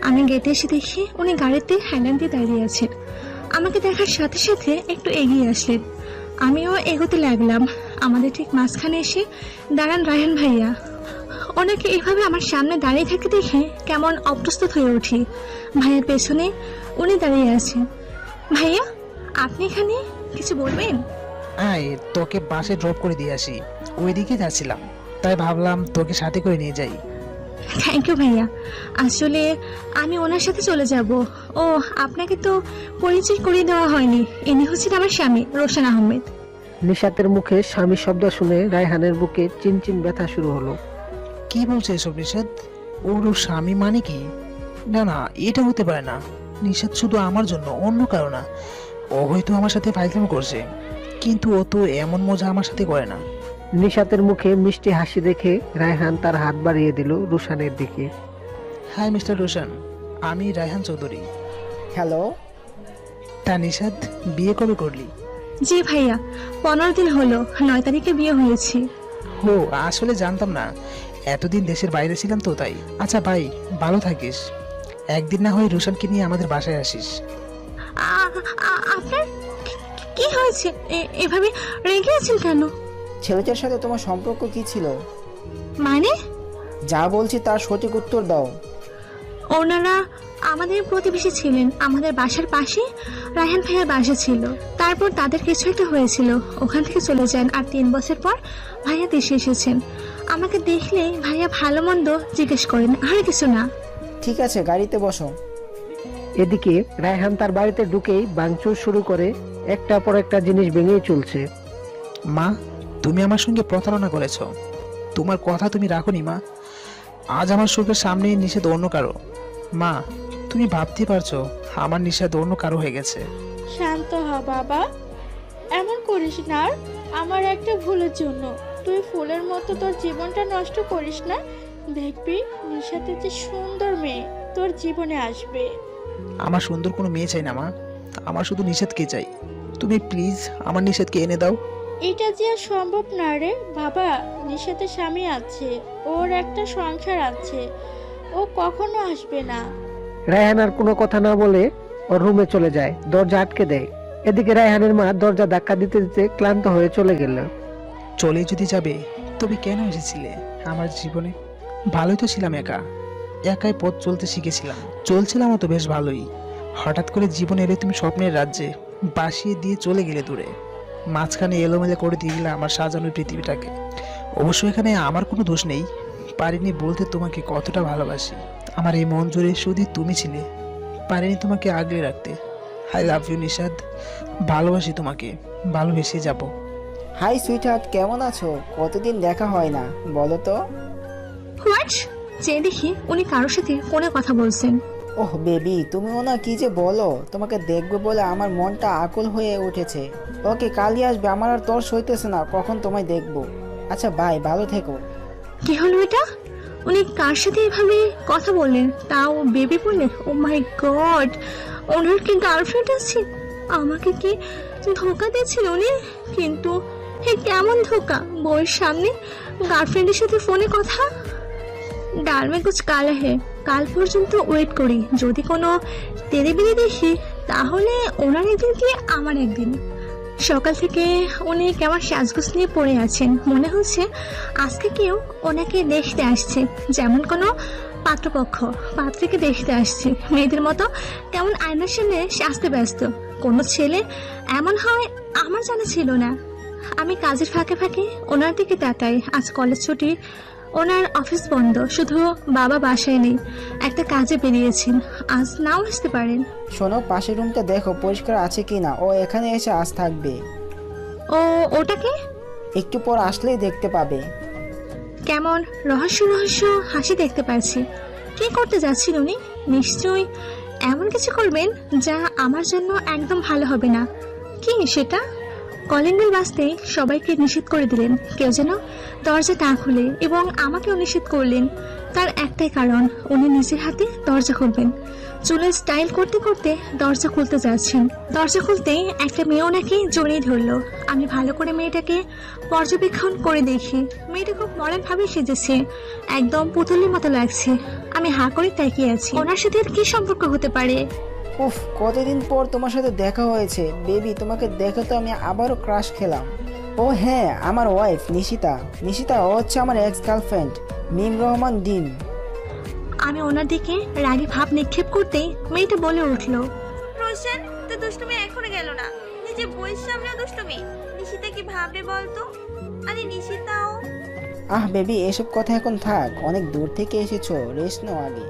আমি গেটে এসে দেখি উনি গাড়িতে হ্যান্ডেল দিয়ে দাঁড়িয়ে আছেন। আমাকে দেখার সাথে সাথে একটু এগিয়ে আসলেন। আমিও এগোতে লাগলাম। আমাদের ঠিক মাঝখানে এসে দাঁড়ান রায়হান ভাইয়া। ওনাকে এভাবে আমার সামনে দাঁড়িয়ে থাকতে দেখে কেমন অপ্রস্তুত হয়ে উঠি। ভাইয়ের পেছনে উনি দাঁড়িয়ে আছেন। ভাইয়া, আপনি এখানে কিছু বলবেন? আয়, তোকে বাসে ড্রপ করে দিয়ে আসি। ওইদিকে যাচ্ছিলাম, তাই ভাবলাম তোকে সাথে করে নিয়ে যাই। থ্যাংক ইউ ভাইয়া। আসলে আমি ওনার সাথে চলে যাব। ও, আপনাকে তো পরিচয় করিয়ে দেওয়া হয়নি। ইনি হচ্ছেন আমার স্বামী রোশন আহমেদ। নিশাতের মুখে স্বামী শব্দ শুনে রায়হানের বুকে চিনচিন ব্যথা শুরু হলো। কি বলছে এসব নিষাদ? ওর স্বামী মানে কি? না না, এটা হতে পারে না। নিষাদ শুধু আমার জন্য, অন্য কারো না। ও হয়তো আমার সাথে ফাইজলামি করছে, কিন্তু ও তো এমন মজা আমার সাথে করে না। নিশাতের মুখে মিষ্টি হাসি দেখে রায়হান তার হাত বাড়িয়ে দিল রোশানের দিকে। হাই মিস্টার রোশন, আমি রায়হান চৌধুরী। হ্যালো। তা নিষাদ, বিয়ে কবে করলি? জি ভাইয়া, 15 দিন হলো, 9 তারিখে বিয়ে হয়েছে। হো, আসলে জানতাম না। এতদিন দেশের বাইরে ছিলাম তো তাই। আচ্ছা ভাই, ভালো থাকিস। একদিন না হয় রোশনকে নিয়ে আমাদের বাসায় আসিস। আপনার কি হয়েছে? এভাবে রেগে আছেন কেন? ছেলেটার সাথে তোমার সম্পর্ক কি ছিল? মানে যা বলছি তার সঠিক উত্তর দাও। ওনারা আমাদের প্রতিবেশী ছিলেন, আমাদের বাসার পাশে রায়হান ভাইয়ার বাসা ছিল। তারপর তাদের কিছু একটা হয়েছিল, ওখান থেকে চলে যান। আর 3 বছর পর ভাইয়া দেশে এসেছেন। আমাকে দেখলে ভাইয়া ভালো মন্দ জিজ্ঞেস করেন, আর কিছু না। ঠিক আছে, গাড়িতে বসো। এদিকে রায়হান তার বাড়িতে ঢুকেই ভাঙচুর শুরু করে, একটার পর একটা জিনিস ভেঙেই চলছে। মা, তুমি আমার সঙ্গে প্রতারণা করেছো। তোমার কথা তুমি রাখোনি মা। আজ আমার চোখের সামনে নিষেধ অন্য কারো। মা, তুমি ভাবতে পারছো আমার নিষেধ অন্য কারো হয়ে গেছে। শান্ত হ বাবা, এমন করিস না। আর আমার একটা ভুলের জন্য তুই ফুলের মতো তোর জীবনটা নষ্ট করিস না। দেখবি নিশাতে যে সুন্দর মেয়ে তোর জীবনে আসবে। আমার সুন্দর কোনো মেয়ে চাই না মা, আমার শুধু নিষেধকে চাই। তুমি প্লিজ আমার নিষেধকে এনে দাও। এটা যে আর সম্ভব না রে বাবা। নিশাতে স্বামী আছে, ওর একটা সংসার আছে, ও কখনো আসবে না। রায়হান আর কোনো কথা না বলে ওর রুমে চলে যায়, দরজা আটকে দেয়। এদিকে রায়হানের মা দরজা ধাক্কা দিতে দিতে ক্লান্ত হয়ে চলে গেল। চলে যদি যাবে তবে কেন এসেছিলে আমার জীবনে? ভালোই তো ছিলাম, একাই পথ চলতে শিখেছিলাম, চলছিলাম তো বেশ ভালোই। হঠাৎ করে জীবনে এলে তুমি স্বপ্নের রাজ্যে বাসিয়ে দিয়ে চলে গেলে দূরে। মাঝখানে এলোমেলো করে দিয়ে গেলে আমার সাজানোর পৃথিবীটাকে। অবশ্য এখানে আমার কোনো দোষ নেই, পারিনি বলতে তোমাকে কতটা ভালোবাসি। আমার এই মন জুড়ে শুধু তুমি ছিলে, পারিনি তোমাকে আগলে রাখতে। আই লাভ ইউ নিশাদ, ভালোবাসি তোমাকে, ভালোবেসে যাব। হাই সুইটহার্ট, কেমন আছো? কতদিন দেখা হয় না, বলো তো। হোয়াট? যে দেখি উনি কারোর সাথে ফোনে কথা বলছেন। ওহ বেবি, তুমিও না কি যে বলো। তোমাকে দেখবে বলে আমার মনটা আকুল হয়ে উঠেছে। ওকে, কালই আসবে, আমার আর তর সইতেছে না কখন তোমায় দেখবো। আচ্ছা বাই, ভালো থেকো। কি হলো এটা? উনি কার সাথে এভাবে কথা বললেন, তাও বেবি বললেন? ও মাই গড, ওনার কি গার্লফ্রেন্ড আছে? আমাকে কি ধোকা দিয়েছিল উনি? কিন্তু হে কেমন ধোকা, বউয়ের সামনে গার্লফ্রেন্ডের সাথে ফোনে কথা। ডাল মে কুছ কালা হে। কাল পর্যন্ত ওয়েট করি, যদি কোনো তেড়েবেড়ে দেখি তাহলে ওনার একদিন কি আমার একদিন। সকাল থেকে উনি কেমন সাজগোজ নিয়ে পড়ে আছেন, মনে হচ্ছে আজকে কেউ ওনাকে দেখতে আসছে, যেমন কোনো পাত্রপক্ষ পাত্রীকে দেখতে আসছে। মেয়েদের মতো কেমন আয়নার সামনে সাজতে ব্যস্ত। কোনো ছেলে এমন হয় আমার জানা ছিল না। আমি কাজের ফাঁকে ফাঁকে ওনার দিকে তাকাই। আজ কলেজ ছুটি, ওনার অফিস বন্ধ, শুধু বাবা বাসায় নেই, একটা কাজে বেরিয়েছেন, আজ নাও আসতে পারেন। শোনো, পাশের রুমটা দেখো পরিষ্কার আছে কিনা, ও এখানে এসে আজ থাকবে। ও ওটাকে একটু পর আসলেই দেখতে পাবে। কেমন রহস্য রহস্য হাসি দেখতে পাচ্ছি। কি করতে যাচ্ছেন উনি? নিশ্চয়ই এমন কিছু করবেন যা আমার জন্য একদম ভালো হবে না। কি সেটা? কলিং বেল বাজতেই সবাইকে নিষেধ করে দিলেন, কেউ যেন দরজা না খুলে, এবং আমাকেও নিষেধ করলেন। তার একটাই কারণ, উনি নিজের হাতে দরজা খুলবেন। চুলের স্টাইল করতে করতে দরজা খুলতে যাচ্ছেন। দরজা খুলতেই একটা মেয়ে ওনাকে জড়িয়ে ধরলো। আমি ভালো করে মেয়েটাকে পর্যবেক্ষণ করে দেখি, মেয়েটা খুব মডার্ন ভাবে সেজেছে, একদম পুতুলের মতো লাগছে। আমি হাঁ করে তাকিয়ে আছি। ওনার সাথে কি সম্পর্ক হতে পারে? উফ, কতদিন পর তোমার সাথে দেখা হয়েছে বেবি। তোমাকে দেখে তো আমি আবারও ক্রাশ খেলাম। ও হ্যাঁ, আমার ওয়াইফ নিশিতা। ও হচ্ছে আমার এক্স গার্লফ্রেন্ড মিম রহমান ডিন। আমি ওনার দিকে রাগী ভাব নিক্ষেপ করতেই মেয়েটা বলে উঠলো, রোশন, তো দুষ্টুমি এখনো গেল না। নিজে বইয়ের সামনে দুষ্টুমি। নিশিতা কি ভাববে বলতো? আরে নিশিতাও। আহ বেবি, এসব কথা এখন থাক, অনেক দূর থেকে এসেছো, রেস্ট নাও আগে।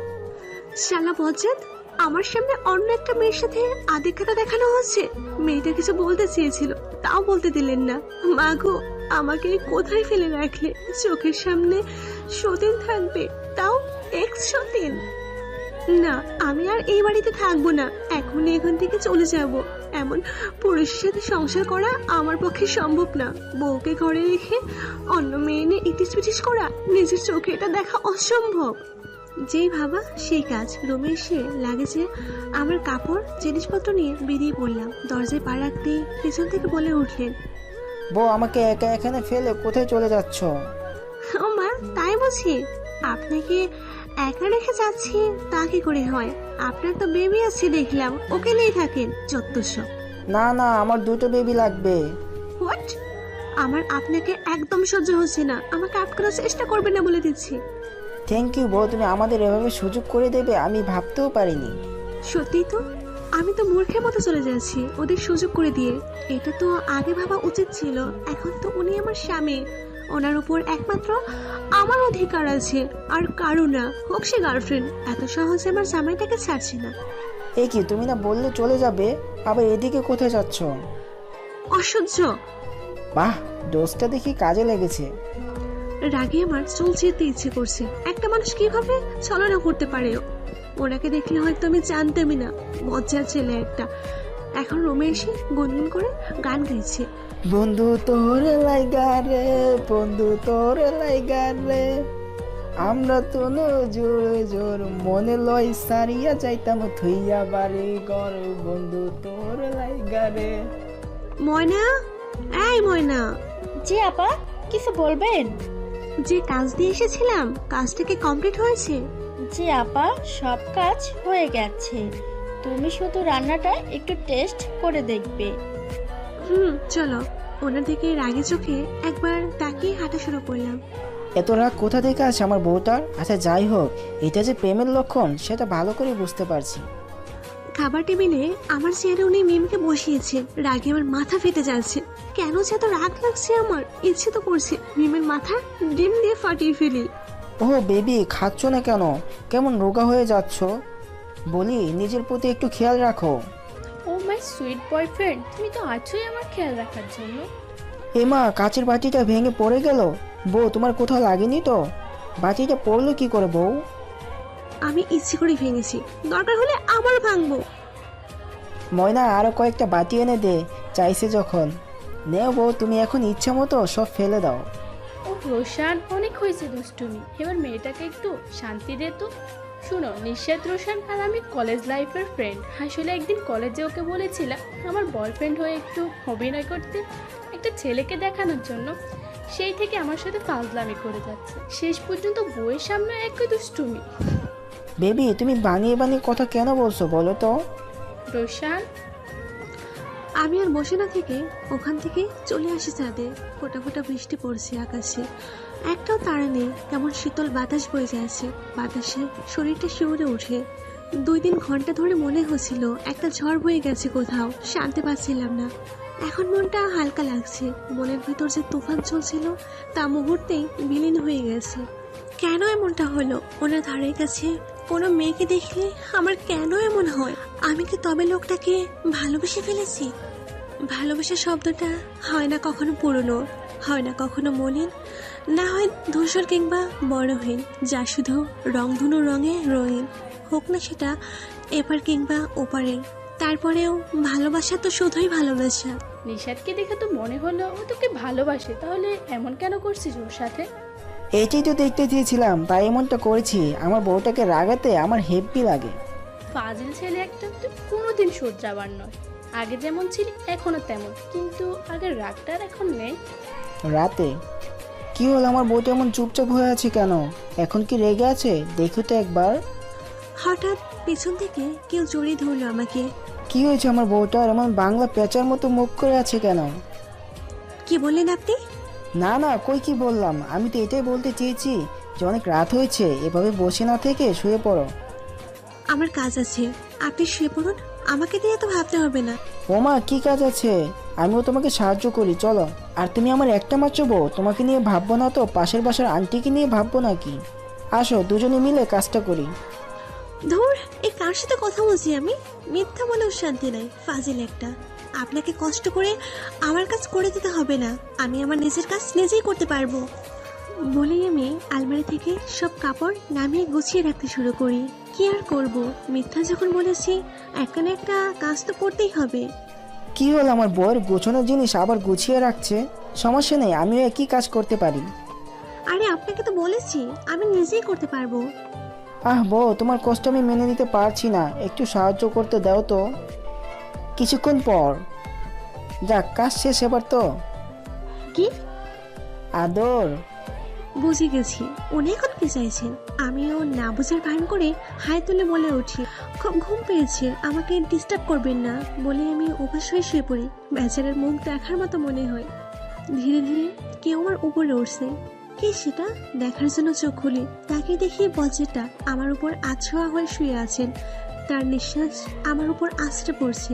শালা বজ্জাত, আমার সামনে অন্য একটা মেয়ের সাথে আদিক্ষতা দেখানো হচ্ছে। মেয়েটা কিছু বলতে চেয়েছিল, তাও বলতে দিলেন না। মা গো, আমাকে কোথায় ফেলে রাখলে? চোখের সামনে সতীন থাকবে, তাও এক্স সতীন। না, আমি আর এই বাড়িতে থাকবো না, এখনই এখান থেকে চলে যাব। এমন পুরুষের সাথে সংসার করা আমার পক্ষে সম্ভব না। বউকে ঘরে রেখে অন্য মেয়ে নিয়ে ইটিস পিটিস করা, নিজের চোখে এটা দেখা অসম্ভব। যেই ভাবা সেই কাজ। রুমে এসে লাগেজে আমার কাপড় জিনিসপত্র নিয়ে বেরিয়ে পড়লাম। দরজায় পা রাখতেই পেছন থেকে বলে উঠলেন, বউ, আমাকে একা এখানে ফেলে কোথায় চলে যাচ্ছ? ও মা, তাই বুঝি? আপনাকে একা রেখে যাচ্ছি তা কি করে হয়? আপনার তো বেবি আছে দেখলাম, ওকে নিয়ে থাকেন যত্তস্ব। না না, আমার দুটো বেবি লাগবে। হোয়াট? আমার আপনাকে একদম সহ্য হচ্ছে না, আমাকে আটকানোর চেষ্টা করবেন না বলে দিচ্ছি। থ্যাংক ইউ বউ, তুমি আমাদের এভাবে সুযোগ করে দেবে আমি ভাবতেও পারিনি। সত্যি তো, আমি তো মূর্খের মতো চলে যাচ্ছি ওদের সুযোগ করে দিয়ে। এটা তো আগে ভাবা উচিত ছিল। এখন তো উনি আমার স্বামী, ওনার উপর একমাত্র আমার অধিকার আছে, আর কারো না, হোক সে গার্লফ্রেন্ড। এত সহজে আমার জামাইটাকে ছাড়ছি না। এ কি, তুমি না বললে চলে যাবে, আবার এদিকে কোথায় যাচ্ছ? অসহ্য। বাহ, ডোজটা দেখি কাজে লেগেছে। রাগে আমার চুল ছিঁড়তে ইচ্ছে করছে। একটা মানুষ কিভাবে ছলনা করতে পারে? ওনাকে দেখলে হয়তো আমি জানতামই না। মজ্জার ছেলে একটা। এখন রুমে এসে গুনগুন করে গান গাইছে। বন্ধু তোর লাইগা রে, বন্ধু তোর লাইগা রে, আমরা তো নজর জোর মনে লয় সারিয়া যাইতাম থইয়া বাড়ি ঘর, বন্ধু তোর লাইগা রে। ময়না, এই ময়না। জি আপা, কিছু বলবেন? যে কাজ দিয়ে এসেছিলাম, কাজটা কি কমপ্লিট হয়েছে? জি আপা, সব কাজ হয়ে গেছে। তুমি শুধু রান্নাটা একটু টেস্ট করে দেখবে। চলো। ওনার দিকে রাগে চোখে একবার তাকিয়ে হাঁটা শুরু করলাম। এত রাগ কোথা থেকে আসে আমার বউটার? আচ্ছা যাই হোক, এটা যে প্রেমের লক্ষণ সেটা ভালো করে বুঝতে পারছি। খাবার টেবিলে আমার চেয়ারে উনি মিমকে বসিয়েছে। রাগে আমার মাথা ফেটে যাচ্ছে। কেন যে এত রাগ লাগছে আমার? ইচ্ছে তো করছে মিমের মাথা ডিম দিয়ে ফাটিয়ে ফেলি। ও বেবি, খাচ্ছ না কেন? কেমন রোগা হয়ে যাচ্ছ? বলি, নিজের প্রতি একটু খেয়াল রাখো। ও মাই সুইট বয়ফ্রেন্ড, তুমি তো আছোই আমার খেয়াল রাখার জন্য। এমা, কাচের বাটিটা ভেঙে পড়ে গেল। বউ, তোমার কোথাও লাগেনি তো? বাটিটা পড়লো কি করে বউ? আমি ইচ্ছে করে ভেঙেছি, দরকার হলে আবার ভাঙবো। ময়না, আরো কয়েকটা বাটি এনে দে, চাইছে যখন। নেও বউ, তুমি এখন ইচ্ছা মতো সব ফেলে দাও। ও রোশান, অনেক হয়েছে দুষ্টুমি, এবার মেয়েটাকে একটু শান্তি দে তো। শুনো নিশাত, রোশান আর আমি কলেজ লাইফের ফ্রেন্ড। আসলে একদিন কলেজে ওকে বলেছিলাম আমার বয়ফ্রেন্ড হয়ে একটু অভিনয় করতে, একটা ছেলেকে দেখানোর জন্য। সেই থেকে আমার সাথে ফাজলামি করে যাচ্ছে, শেষ পর্যন্ত বউয়ের সামনে একই দুষ্টুমি। বেবি, তুমি বানিয়ে বানিয়ে কথা কেন বলছো বলো তো? রোশান, আমি আর বসে না থেকে ওখান থেকে চলে আসি ছাদে। ফোটা ফোটা বৃষ্টি পড়ছে আকাশে, একটাও তারা নেই। কেমন শীতল বাতাস বয়ে যাচ্ছে, বাতাসে শরীরটা শিউরে ওঠে। 2-3 ঘন্টা ধরে মনে হচ্ছিল একটা ঝড় বয়ে গেছে কোথাও, শান্তি পাচ্ছিলাম না। এখন মনটা হালকা লাগছে। মনের ভিতর যে তুফান চলছিল তা মুহূর্তেই বিলীন হয়ে গেছে। কেন এমনটা হলো? ওনার ধারের কাছে কোনো মেয়েকে দেখলে আমার কেন এমন হয়? আমি কি তবে লোকটাকে ভালোবেসে ফেলেছি? ভালোবাসা শব্দটা হয় না কখনো পুরনো, হয় না কখনো মলিন, না হয় ধূসর কিংবা বড়হীন, যা শুধু রংধনু রঙে রঙিন। হোক না সেটা এপার কিংবা ওপারের, তারপরেও ভালোবাসা তো শুধুই ভালোবাসা। নিশাতকে দেখে তো মনে হলো ও তোকে ভালোবাসে, তাহলে এমন কেন করছিস ওর সাথে? এটাই তো দেখতে চেয়েছিলাম, তাই এমনটা করেছি। আমার বউটাকে রাগাতে আমার হেব্বি লাগে। ফাজিল ছেলে একটা, তুই কোনোদিন শোধরাবার নয়। আগে যেমন ছিলি এখনো তেমন, কিন্তু আগের রাগটা আর এখন নেই। রাতে কি হলো? আমার বউটা এমন চুপচাপ হয়ে আছে কেন? এখন কি রেগে আছে? দেখো তো একবার। হঠাৎ পেছন থেকে কেউ জড়িয়ে ধরলো আমাকে। কি হয়েছে আমার বউটার? এমন বাংলা পেঁচার মতো মুখ করে আছে কেন? কি বললেন আপনি? না না, কই কি বললাম? আমি তো এটাই বলতে চেয়েছি যে অনেক রাত হয়েছে, এভাবে বসে না থেকে শুয়ে পড়ো। আমার কাজ আছে, আপনি শুয়ে পড়ুন। আমাকে দিয়ে তো ভাবতে হবে না। ওমা, কি কাজ আছে? আমিও তোমাকে সাহায্য করি, চলো। আর তুমি আমার একটা মাত্র বউ, তোমাকে নিয়ে ভাববো না তো পাশের বাসার আন্টিকে নিয়ে ভাববো নাকি? আসো, দুজনে মিলে কাজটা করি। ধুর, এই কার সাথে কথা বলছি আমি? মিথ্যা বলেও শান্তি নাই, ফাজিল একটা। আপনাকে কষ্ট করে আমার কাজ করে দিতে হবে না, আমি আমার নিজের কাজ নিজেই করতে পারবো। বলেই আমি আলমারি থেকে সব কাপড় নামিয়ে গুছিয়ে রাখতে শুরু করি। কি আর করব, মিথ্যা যখন বলেছি একটা না একটা কাজ তো করতেই হবে। কি হলো? আমার বউয়ের গোছানোর জিনিস আবার গুছিয়ে রাখছে। সমস্যা নেই, আমিও একই কাজ করতে পারি। আরে আপনাকে তো বলেছি আমি নিজেই করতে পারবো। আহ বউ, তোমার কষ্ট আমি মেনে নিতে পারছি না, একটু সাহায্য করতে দাও তো। কিছুক্ষণ পর। যাক, কাজ শেষ এবার তো। কি আদর? বুঝে গেছি উনি এখন কি চাইছেন। আমিও না বুঝার ভান করে হাই তুলে বলে উঠি, খুব ঘুম পেয়েছে, আমাকে ডিস্টার্ব করবেন না। বলে আমি অভ্যাস হয়ে শুয়ে পড়ি। বেচারার মুখ দেখার মতো মনে হয়। ধীরে ধীরে কেউ আমার উপরে উঠছে। কে সেটা দেখার জন্য চোখ খুলি, তাকে দেখি বজ্রটা আমার উপর আছোয়া হয়ে শুয়ে আছেন। তার নিঃশ্বাস আমার উপর আছড়ে পড়ছে।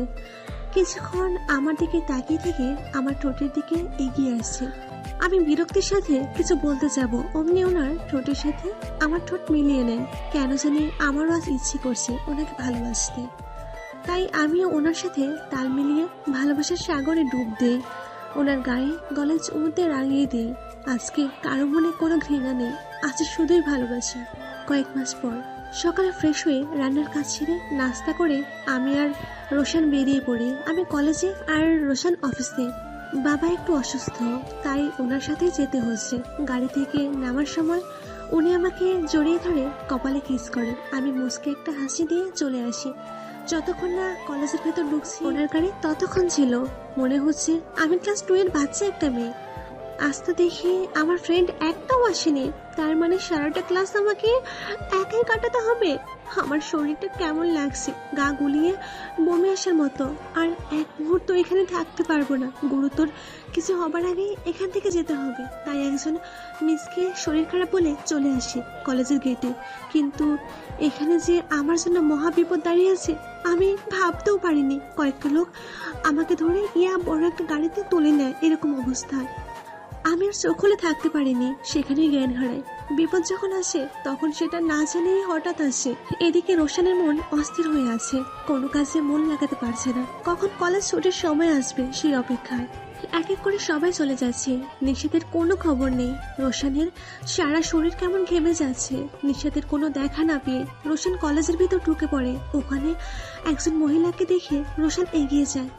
কিছুক্ষণ আমার দিকে তাকিয়ে থেকে আমার ঠোঁটের দিকে এগিয়ে আসছে। আমি বিরক্তির সাথে কিছু বলতে যাব, অমনি ওনার ঠোঁটের সাথে আমার ঠোঁট মিলিয়ে নেন। কেন জানি আমারও আজ ইচ্ছে করছে ওনাকে ভালোবাসতে, তাই আমিও ওনার সাথে তাল মিলিয়ে ভালোবাসার সাগরে ডুব দিই। ওনার গায়ে গলায় চুমুতে রাঙিয়ে দিই। আজকে কারো মনে কোনো ঘৃণা নেই, আছে শুধুই ভালোবাসা। কয়েক মাস পর সকালে ফ্রেশ হয়ে রান্নার কাজ ছেড়ে নাস্তা করে আমি আর রোশান বেরিয়ে পড়ি। আমি কলেজে আর রোশান অফিসে। বাবা একটু অসুস্থ, তাই ওনার সাথে যেতে হচ্ছে। গাড়ি থেকে নামার সময় উনি আমাকে জড়িয়ে ধরে কপালে কিস করে। আমি মুচকে একটা হাসি দিয়ে চলে আসি। যতক্ষণ না কলেজের ভেতর ঢুকছি ওনার গাড়ি ততক্ষণ ছিল। মনে হচ্ছে আমি ক্লাস 2 এর বাচ্চা একটা মেয়ে। আজ তো দেখি আমার ফ্রেন্ড একটাও আসেনি, তার মানে সারাটা ক্লাস আমাকে একাই কাটাতে হবে। আমার শরীরটা কেমন লাগছে, গা গুলিয়ে বমি আসার মতো। আর এক মুহূর্ত এখানে থাকতে পারবো না, গুরুতর কিছু হবার আগে এখান থেকে যেতে হবে। তাই একজন মিসকে শরীর খারাপ বলে চলে আসি কলেজের গেটে। কিন্তু এখানে যে আমার জন্য মহা বিপদ দাঁড়িয়ে আছে আমি ভাবতেও পারিনি। কয়েকটা লোক আমাকে ধরে বড় একটা গাড়িতে তুলে নেয়। এরকম অবস্থায় আমি আর চোখ খুলে থাকতে পারিনি, সেখানেই জ্ঞান হারাই। বিপদ যখন আসে তখন সেটা না জানিয়ে হঠাৎ আসে। এদিকে রোশানের মন অস্থির হয়ে আছে, কোনো কাজে মন লাগাতে পারছে না। কখন কলেজ ছুটির সময় আসবে সেই অপেক্ষায়। এক এক করে সবাই চলে যাচ্ছে, নিশাতের কোনো খবর নেই। রোশানের সারা শরীর কেমন ঘেমে যাচ্ছে। নিশাতের কোনো দেখা না পেয়ে রোশান কলেজের ভিতর ঢুকে পড়ে। ওখানে একজন মহিলাকে দেখে রোশান এগিয়ে যায়।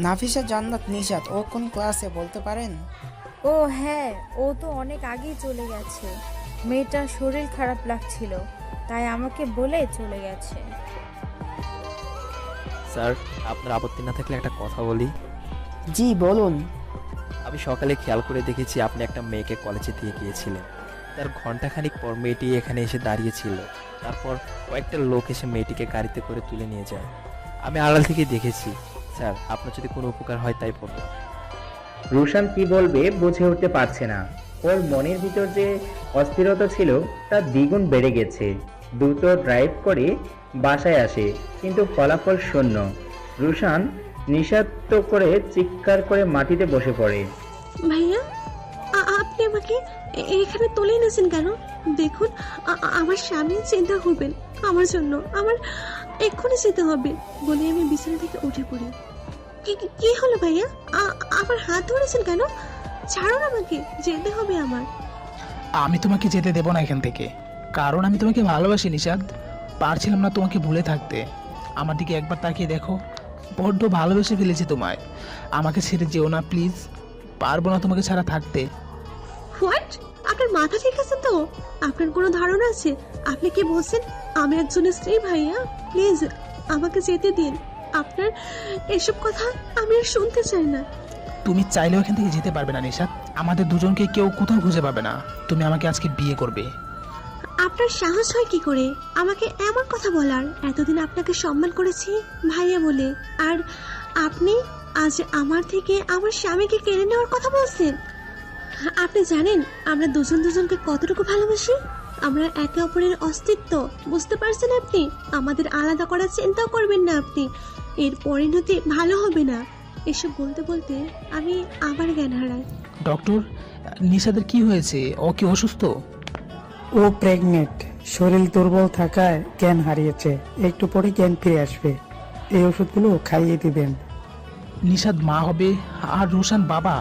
নাফিসা জান্নাত নিশাত, ও কোন ক্লাসে বলতে পারেন? ও হ্যাঁ, ও তো অনেক আগেই চলে গেছে। মেয়েটার শরীর খারাপ লাগছিল, তাই আমাকে বলে চলে গেছে। স্যার, আপনার আপত্তি না থাকলে একটা কথা বলি। জি বলুন। আমি সকালে খেয়াল করে দেখেছি আপনি একটা মেয়েকে কলেজে দিয়ে গিয়েছিলেন। তার ঘন্টাখানিক পর মেয়েটি এখানে এসে দাঁড়িয়েছিল। তারপর কয়েকটা লোক এসে মেয়েটিকে গাড়িতে করে তুলে নিয়ে যায়। আমি আড়াল থেকে দেখেছি। স্যার, আপনার যদি কোনো উপকার হয় তাই বলুন। রোশান কি বলবে বুঝে উঠতে পারছে না। ওর মনের ভিতর যে অস্থিরতা ছিল তা দ্বিগুণ বেড়ে গেছে। দ্রুত ড্রাইভ করে বাসায় আসে, কিন্তু ফলাফল শূন্য। রোশান নিঃশব্দ করে চিৎকার করে মাটিতে বসে পড়ে। ভাইয়া, আপনি আমাকে এখানে তুলে এনেছেন কেন? দেখুন, আমার স্বামী চিন্তা করবেন আমার জন্য, আমার এক্ষুনি যেতে হবে বলে আমি বিছানা থেকে উঠে পড়ি। কি হলো ভাইয়া? আমার হাত ধরেছেন কেন? ছাড়ুন আমাকে, যেতে হবে আমার। আমি তোমাকে যেতে দেব না এখান থেকে, কারণ আমি তোমাকে ভালোবাসি নিশাদ। পারছিলাম না তোমাকে ভুলে থাকতে। আমার দিকে একবার তাকিয়ে দেখো, বড্ড ভালোবেসে ফেলেছি তোমায়। আমাকে ছেড়ে যেও না প্লিজ, পারবো না তোমাকে ছাড়া থাকতে। হোয়াট? আপনার মাথা ঠিক আছে তো? আপনার কোনো ধারণা আছে আপনি কি বলছেন? আমি একজনের স্ত্রী ভাইয়া, প্লিজ আমাকে যেতে দিন। আপনার এসব কথা আমি আর শুনতে চাই না। তুমি চাইলেও এখান থেকে যেতে পারবে না নিশাদ। আমাদের দুজনকে কেউ কোথাও খুঁজে পাবে না। তুমি আমাকে আজকে বিয়ে করবে। আপনার সাহস হয় কি করে আমাকে এমন কথা বলার? এতদিন আপনাকে সম্মান করেছি ভাইয়া বলে, আর আপনি আজ আমার থেকে আমার স্বামীকে কেড়ে নেওয়ার কথা বলছেন। আপনি জানেন আমরা দুজন দুজনকে কতটুকু ভালোবাসি? আমরা একে অপরের অস্তিত্ব, বুঝতে পারছেন আপনি? আমাদের আলাদা করার চিন্তাও করবেন না আপনি, এর পরিণতি ভালো হবে না। এসব বলতে বলতে আমি আবার জ্ঞান হারাই। ডক্টর, নিশাদের কি হয়েছে? ও কি অসুস্থ? ও প্রেগনেন্ট, শরীর দুর্বল থাকায় জ্ঞান হারিয়েছে। একটু পরে জ্ঞান ফিরে আসবে। এই ওষুধগুলো খাইয়ে দিবেন। নিশাদ মা হবে আর রোশান বাবা?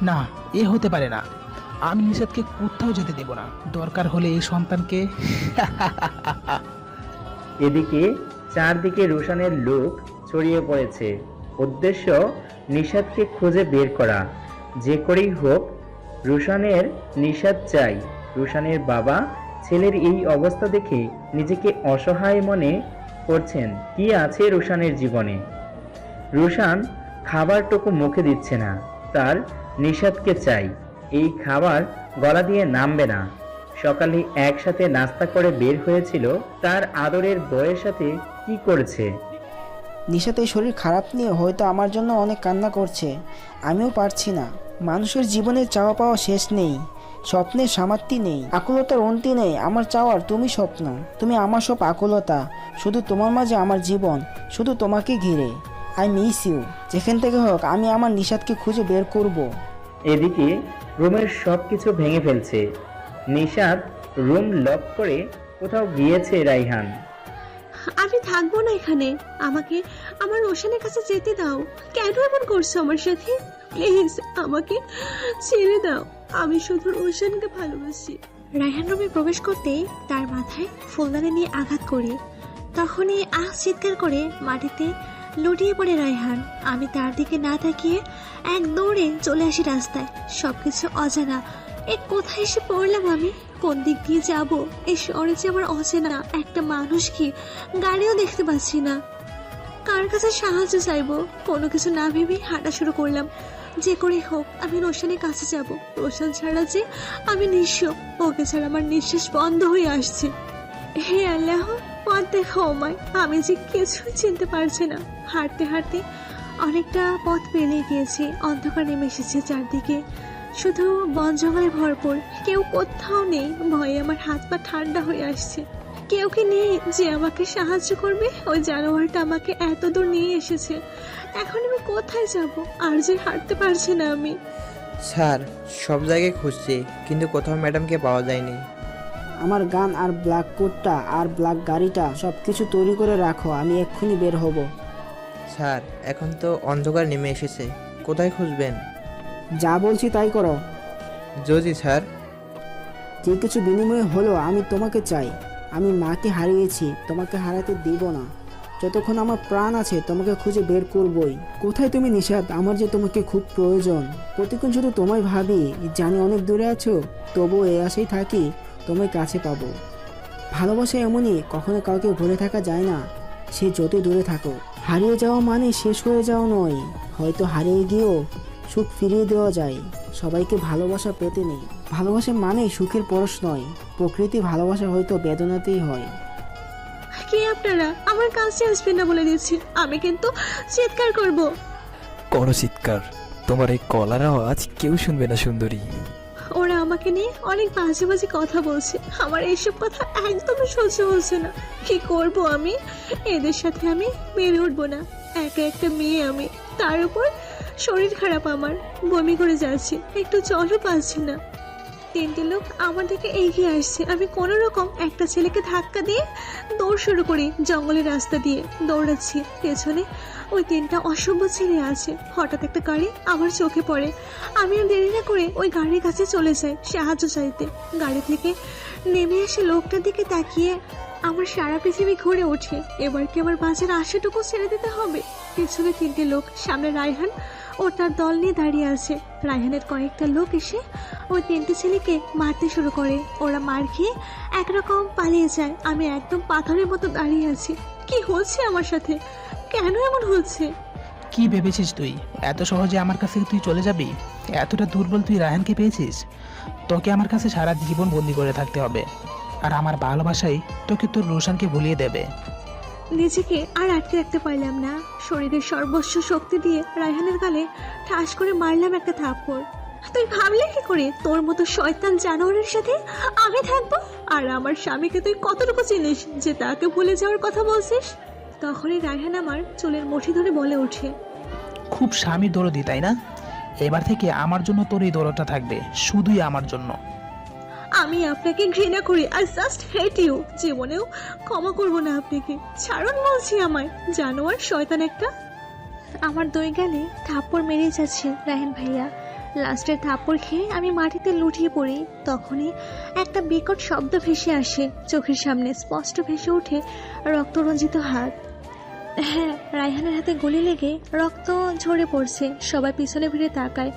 না, এ হতে পারে না। আমি নিশাদকে কোথাও যেতে দেব না, দরকার হলে এই সন্তানকে। এদিকে চারদিকে রোশানের লোক ছড়িয়ে পড়েছে। উদ্দেশ্য নিশাদকে খুঁজে বের করা। যে করেই হোক রোশানের নিশাদ চাই। রোশানের বাবা ছেলের এই অবস্থা দেখে নিজেকে অসহায় মনে করছেন। কি আছে রোশানের জীবনে? রোশান খাবারটুকু মুখে দিচ্ছে না, তার নিশাদকে চাই। এই খাবার গলা দিয়ে নামবে না। সকালে একসাথে নাস্তা করে বের হয়েছিল, তার আদরের বউয়ের সাথে কি করেছে? নিশাতের শরীর খারাপ নিয়ে হয়তো আমার জন্য অনেক কান্না করছে। আমিও পারছি না। মানুষের জীবনে চাওয়া পাওয়া শেষ নেই, স্বপ্নের সামার্থ্য নেই, আকুলতার অন্তি নেই। আমার চাওয়ার তুমি স্বপ্ন, তুমি আমার সব আকুলতা। শুধু তোমার মাঝে আমার জীবন, শুধু তোমাকে ঘিরে। I miss you. যেখান থেকে হোক আমি আমার নিশাদকে খুঁজে বের করব। এদিকে রুমের সব কিছু ভেঙে ফেলছে। নিশাদ রুম লক করে কোথাও গিয়েছে রাইহান। আমি থাকবো না এখানে, আমাকে আমার রোশনের কাছে যেতে দাও। কেন এমন করছো আমার সাথে? প্লিজ আমাকে ছেড়ে দাও, আমি শুধু রোশনকে ভালোবাসি। রায়হান রুমে প্রবেশ করতেই তার মাথায় ফুলদানি নিয়ে আঘাত করি। তখনই চিৎকার করে মাটিতে লুটিয়ে পড়ে রায়হান। আমি তার দিকে না তাকিয়ে এক দৌড়ে চলে আসি রাস্তায়। সবকিছু অজানা, কোথায় এসে পড়লাম আমি? কোন দিক দিয়ে যাব? এই শহরে যে আমার অচেনা একটা মানুষ কি, গাড়িও দেখতে পাচ্ছি না। কার কাছে সাহায্য চাইবো? কোনো কিছু না ভেবে হাঁটা শুরু করলাম। যে করে হোক আমি রোশনের কাছে যাব। রোশন ছাড়া যে আমি নিঃস্ব, ওকে ছাড়া আমার নিঃশ্বাস বন্ধ হয়ে আসছে। হে আল্লাহ, পথ দেখো আমায়, আমি যে কিছুই চিনতে পারছি না। হাঁটতে হাঁটতে অনেকটা পথ পেরিয়ে গিয়েছি। অন্ধকার নেমে এসেছে চারদিকে, শুধু বন জঙ্গলে ভরপুর। কেউ কোথাও নেই। ভয়ে আমার হাত পা ঠান্ডা হয়ে আসছে। কেউ কি নেই যে আমাকে সাহায্য করবে? ওই জানোয়ারটা আমাকে এত দূর নিয়ে এসেছে, এখন আমি কোথায় যাব? আর যে হাঁটতে পারছি না আমি। স্যার, সব জায়গায় খুঁজছি কিন্তু কোথাও ম্যাডামকে পাওয়া যায়নি। আমার গান আর ব্ল্যাক কোটটা আর ব্ল্যাক গাড়িটা সব কিছু তৈরি করে রাখো, আমি এক্ষুনি বের হব। স্যার, এখন তো অন্ধকার নেমে এসেছে, কোথায় খুঁজবেন? যা বলছি তাই করো। জি স্যার। যে কিছু বিনিময়ে হলো, আমি তোমাকে চাই। আমি মাকে হারিয়েছি, তোমাকে হারাতে দিব না। যতক্ষণ আমার প্রাণ আছে তোমাকে খুঁজে বের করবই। কোথায় তুমি নিশাদ? আমার যে তোমাকে খুব প্রয়োজন। প্রতিক্ষণ শুধু তোমায় ভাবি। জানি অনেক দূরে আছো, তবুও এই আশায় থাকি তোমায় কাছে পাবো। ভালোবাসা এমনই, কখনো কাউকে ভুলে থাকা যায় না, সে যতই দূরে থাকো। হারিয়ে যাওয়া মানে শেষ হয়ে যাওয়া নয়, হয়তো হারিয়ে গিয়েও সুখ ফিরিয়ে দেওয়া যায়। সবাইকে ভালোবাসা পেতে নেই। ভালোবাসা মানে সুখের পরশ নয়, প্রকৃতি ভালোবাসা হয়তো বেদনাতেই হয়। কি আপনারা আমার কাছে আসবেন না বলে দিচ্ছি, আমি কিন্তু চিৎকার করব। করো চিৎকার, তোমার এই কলার আওয়াজ কেউ শুনবে না সুন্দরী। ওরা আমাকে নিয়ে অনেক বাজে বাজে কথা বলছে, আমার এইসব কথা একদমই সহ্য হচ্ছে না। কি করব আমি? এদের সাথে আমি বেড়ে উঠবো না। একা একটা মেয়ে আমি, তার উপর শরীর খারাপ, আমার বমি করে যাচ্ছি, একটু জলও পাচ্ছি না। তিনটে লোক আমার দিকে এগিয়ে আসছে। আমি কোনো রকম একটা ছেলেকে ধাক্কা দিয়ে দৌড় শুরু করি। জঙ্গলের রাস্তা দিয়ে দৌড়াচ্ছি, পেছনে ওই তিনটা অসভ্য ছেলে আছে। হঠাৎ একটা গাড়ি আমার চোখে পড়ে। আমি আর দেরি না করে ওই গাড়ির কাছে চলে যাই সাহায্য চাইতে। গাড়ি থেকে নেমে এসে লোকটার দিকে তাকিয়ে আমার সারা পৃথিবী ঘুরে ওঠে। এবার কি আমার বাঁচার আশাটুকু ছেড়ে দিতে হবে? পেছনে তিনটে লোক, সামনে রায়হান ও তার দল নিয়ে দাঁড়িয়ে আছে। রায়হানের কয়েকটা লোক এসে ওই তিনটে ছেলেকে মারতে শুরু করে। ওরা মার খেয়ে একরকম পালিয়ে যায়। আমি একদম পাথরের মতো দাঁড়িয়ে আছি। কি হচ্ছে আমার সাথে? কেন এমন হচ্ছে? কি ভেবেছিস তুই এত সহজে আমার কাছে তুই চলে যাবি? এতটা দুর্বল তুই রায়হানকে পেয়েছিস? তোকে আমার কাছে সারা জীবন বন্দি করে থাকতে হবে, আর আমার ভালোবাসাই তোকে তোর রোশনকে ভুলিয়ে দেবে। নিজেকে আর আটকে রাখতে পারলাম না। শরীরের সর্বস্ব শক্তি দিয়ে রায়হানের গালে ঠাস করে মারলাম একটা থাপ্পড়। তুই ভাবলে কি করে তোর মতো শয়তান জানোয়ারের সাথে আমি থাকবো? আর আমার স্বামীকে তুই কতটুকু চিনিস যে তাকে ভুলে যাওয়ার কথা বলছিস? তখনই রায়হান আমার চুলের মুঠি ধরে বলে ওঠে, খুব স্বামীর দরদি তাই না? এবার থেকে আমার জন্য তোর এই দরদটা থাকবে, শুধুই আমার জন্য। আমি আপনাকে ঘৃণা করি, আই জাস্ট হেট ইউ। জীবনেও ক্ষমা করবো না আপনাকে। ছাড়ুন বলছি আমায়, জানোয়ার শয়তান একটা। আমার দুই গালে থাপ্পড় মেরে যাচ্ছে রায়হান ভাইয়া। লাস্টের থাপ্পড় খেয়ে আমি মাটিতে লুটিয়ে পড়ি। তখনই একটা বিকট শব্দ ভেসে আসে চোখের সামনে, স্পষ্ট ভেসে ওঠে রক্তরঞ্জিত হাত। হ্যাঁ, রায়হানের হাতে গুলি লেগে রক্ত ঝরে পড়ছে। সবাই পিছনে ফিরে তাকায়।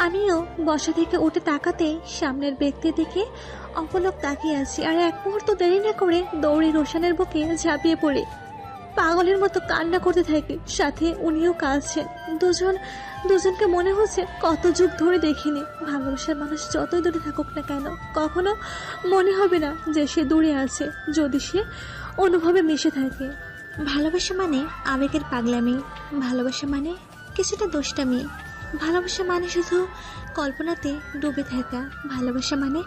আমিও বসা থেকে উঠে তাকাতেই সামনের ব্যক্তির দিকে অপলক তাকিয়ে আছি। আর এক মুহূর্ত দেরি না করে দৌড়ে রোশনের বুকে ঝাঁপিয়ে পড়ে পাগলের মতো কান্না করতে থাকে। সাথে উনিও কাঁদছেন। দুজনকে মনে হচ্ছে কত যুগ ধরে দেখিনি। ভালোবাসার মানুষ যতই দূরে থাকুক না কেন, কখনো মনে হবে না যে সে দূরে আছে, যদি সে অনুভবে মিশে থাকে। ভালোবাসা মানে আবেগের পাগলামি, ভালোবাসা মানে কিছুটা দোষটামি, ভালোবাসা মানে শুধু কল্পনাতে ডুবে থাকা। ভালোবাসা মানে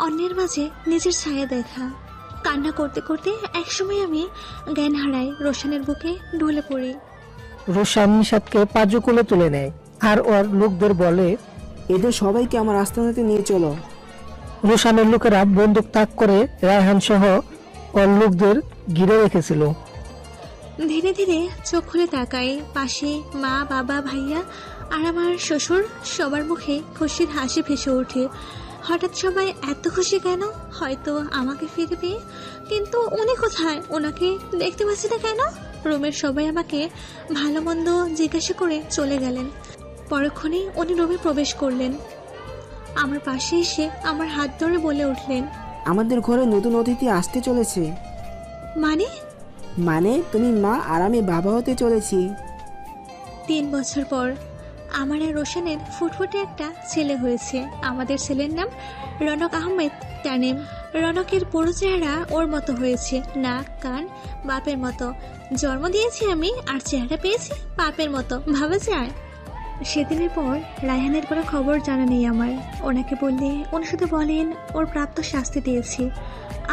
অন্যের মাঝে নিজের ছায়া দেখা। কান্না করতে করতে একসময় আমি জ্ঞান হারাই, রোশানের বুকে ঢলে পড়ি। রোশান নিশাদকে পাজু কোলে তুলে নেয় আর ওর লোকদের বলে, এদের সবাইকে আমার আস্তানাতে নিয়ে চলো। রোশানের লোকেরা বন্দুক তাক করে রায়হান সহ ওর লোকদের ঘিরে রেখেছিল। ধীরে ধীরে চোখ খুলে তাকাই, পাশে মা, বাবা, ভাইয়া আর আমার শ্বশুর। সবার মুখে খুশির হাসি ভেসে ওঠে। হঠাৎ সবাই এত খুশি কেন? হয়তো আমাকে ফিরে পেয়ে। কিন্তু উনি কোথায়? ওনাকে দেখতে পাচ্ছি না কেন? রুমের সবাই আমাকে ভালো মন্দ জিজ্ঞাসা করে চলে গেলেন। পরক্ষণেই উনি রুমে প্রবেশ করলেন। আমার পাশে এসে আমার হাত ধরে বলে উঠলেন, আমাদের ঘরে নতুন অতিথি আসতে চলেছে। মানে? মানে তুমি মা আর আমি বাবা হতে চলেছি। 3 বছর পর আমার আর রোশনের ফুটফুটে একটা ছেলে হয়েছে। আমাদের ছেলের নাম রনক আহমেদ তানিম। রনকের পুরো চেহারা ওর মতো হয়েছে, নাক কান বাপের মতো। জন্ম দিয়েছি আমি আর চেহারা পেয়েছি বাপের মতো, ভাবা যায়? সেদিনের পর রায়হানের কোনো খবর জানা নেই আমার। ওনাকে বললে উনি শুধু বলেন ওর প্রাপ্ত শাস্তি দিয়েছি।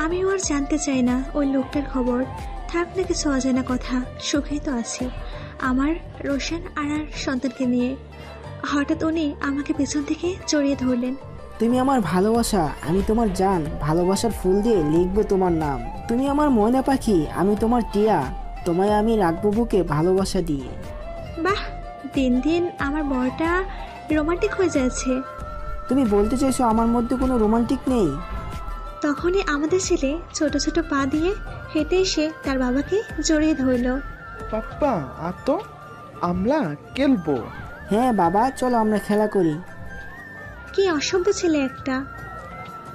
আমিও আর জানতে চাই না ওই লোকটার খবর। থাক না, কিছু অজানা কথা, সুখেই তো আছি আমার রোশন আর সন্তানকে নিয়ে। হঠাৎ উনি আমাকে পেছন থেকে জড়িয়ে ধরলেন। তুমি আমার ভালোবাসা, আমি তোমার জান। ভালোবাসার ফুল দিয়ে লিখবো তোমার নাম। তুমি আমার ময়না পাখি, আমি তোমার টিয়া। তোমায় আমি রাখবো বুকে ভালোবাসা দিয়ে। বাহ, দিন দিন আমার বরটা রোমান্টিক হয়ে যাচ্ছে। তুমি বলতে চাইছো আমার মধ্যে কোনো রোমান্টিক নেই? তখনই আমাদের ছেলে ছোট ছোট পা দিয়ে হেঁটে এসে তার বাবাকে জড়িয়ে ধরল। পাপ্পা আতো আমরা খেলবো। হ্যাঁ বাবা, চলো আমরা খেলা করি। কি অসভ্য ছেলে একটা।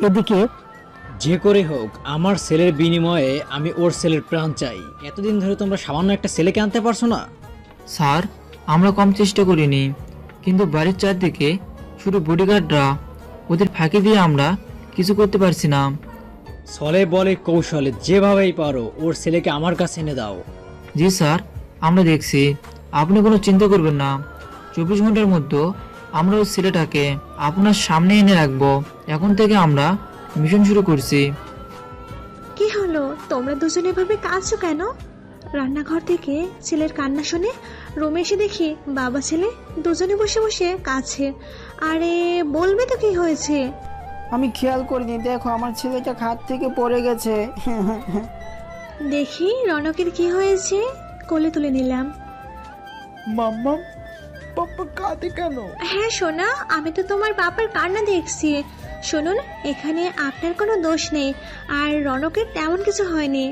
এদিকে যে করে হোক আমার ছেলের বিনিময়ে আমি ওর ছেলের প্রাণ চাই। এতদিন ধরে তোমরা সামান্য একটা ছেলেকে আনতে পারছো না? স্যার, আমরা কম চেষ্টা করিনি, কিন্তু বাড়ির চারদিকে শুধু বডিগার্ডরা, ওদের ফাঁকি দিয়ে আমরা কিছু করতে পারছি না। ছলে বলে কৌশলে যেভাবেই পারো ওর ছেলেকে আমার কাছে এনে দাও। জি স্যার, আমরা দেখছি। আপনি কোনো চিন্তা করবেন না। 24 ঘন্টার মধ্যে আমরা ওই ছেলেটাকে আপনার সামনে এনে রাখবো। এখন থেকে আমরা মিশন শুরু করছি। কি হলো, তোমরা দুজনে এভাবে কাঁদছো কেন? রান্নাঘর থেকে ছেলের কান্না শুনে রুমে এসে দেখি বাবা ছেলে দুজনে বসে বসে কাঁদছে। আরে বলবে তো কি হয়েছে? আমি খেয়াল করিনি, দেখো আমার ছেলেটা খাট থেকে পড়ে গেছে। দেখি রনকের কি হয়েছে। কোলে তুলে নিলাম। মাম্মা, পাপ্পা কাঁদে কেন? হ্যাঁ সোনা, আমি তো তোমার বাবার কান্না দেখছি। শুনুন, এখানে আপনার কোনো দোষ নেই আর রনকের তেমন কিছু হয়নি।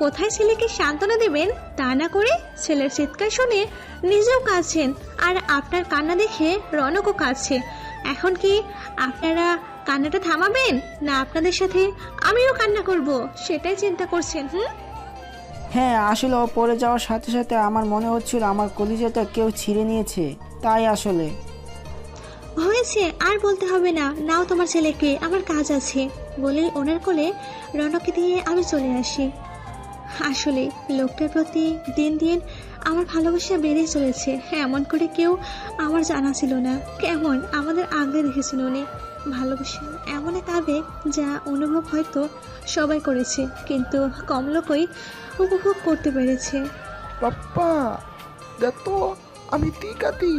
কোথায় ছেলেকে সান্ত্বনা দেবেন তা না করে ছেলের চিৎকার শুনে নিজেও কাঁদছেন আর আপনার কান্না দেখে রনকও কাঁদছে। এখন কি আপনারা কান্নাটা থামাবেন না আপনাদের সাথে আমিও কান্না করব সেটাই চিন্তা করছেন? হ্যাঁ, আসলে ও পড়ে যাওয়ার সাথে সাথে আমার মনে হচ্ছিল আমার কলিজাটা কেউ ছিঁড়ে নিয়েছে, তাই আসলে। হয়েছে, আর বলতে হবে না। নাও তোমার ছেলেকে, আমার কাজ আছে বলেই ওনার কোলে রনকে দিয়ে আমি চলে আসি। আসলে লোকটার প্রতি দিন দিন আমার ভালোবাসা বেড়ে চলেছে। এমন করে কেউ আমার জানা ছিল না। কেমন আমাদের আগলে রেখেছিল উনি। ভালোবাসা এমন এক আবেগ যা অনুভব হয়তো সবাই করেছে, কিন্তু কম লোকই উপভোগ করতে পেরেছে। পাপ্পা দেখো, আমি ঠিক আছি।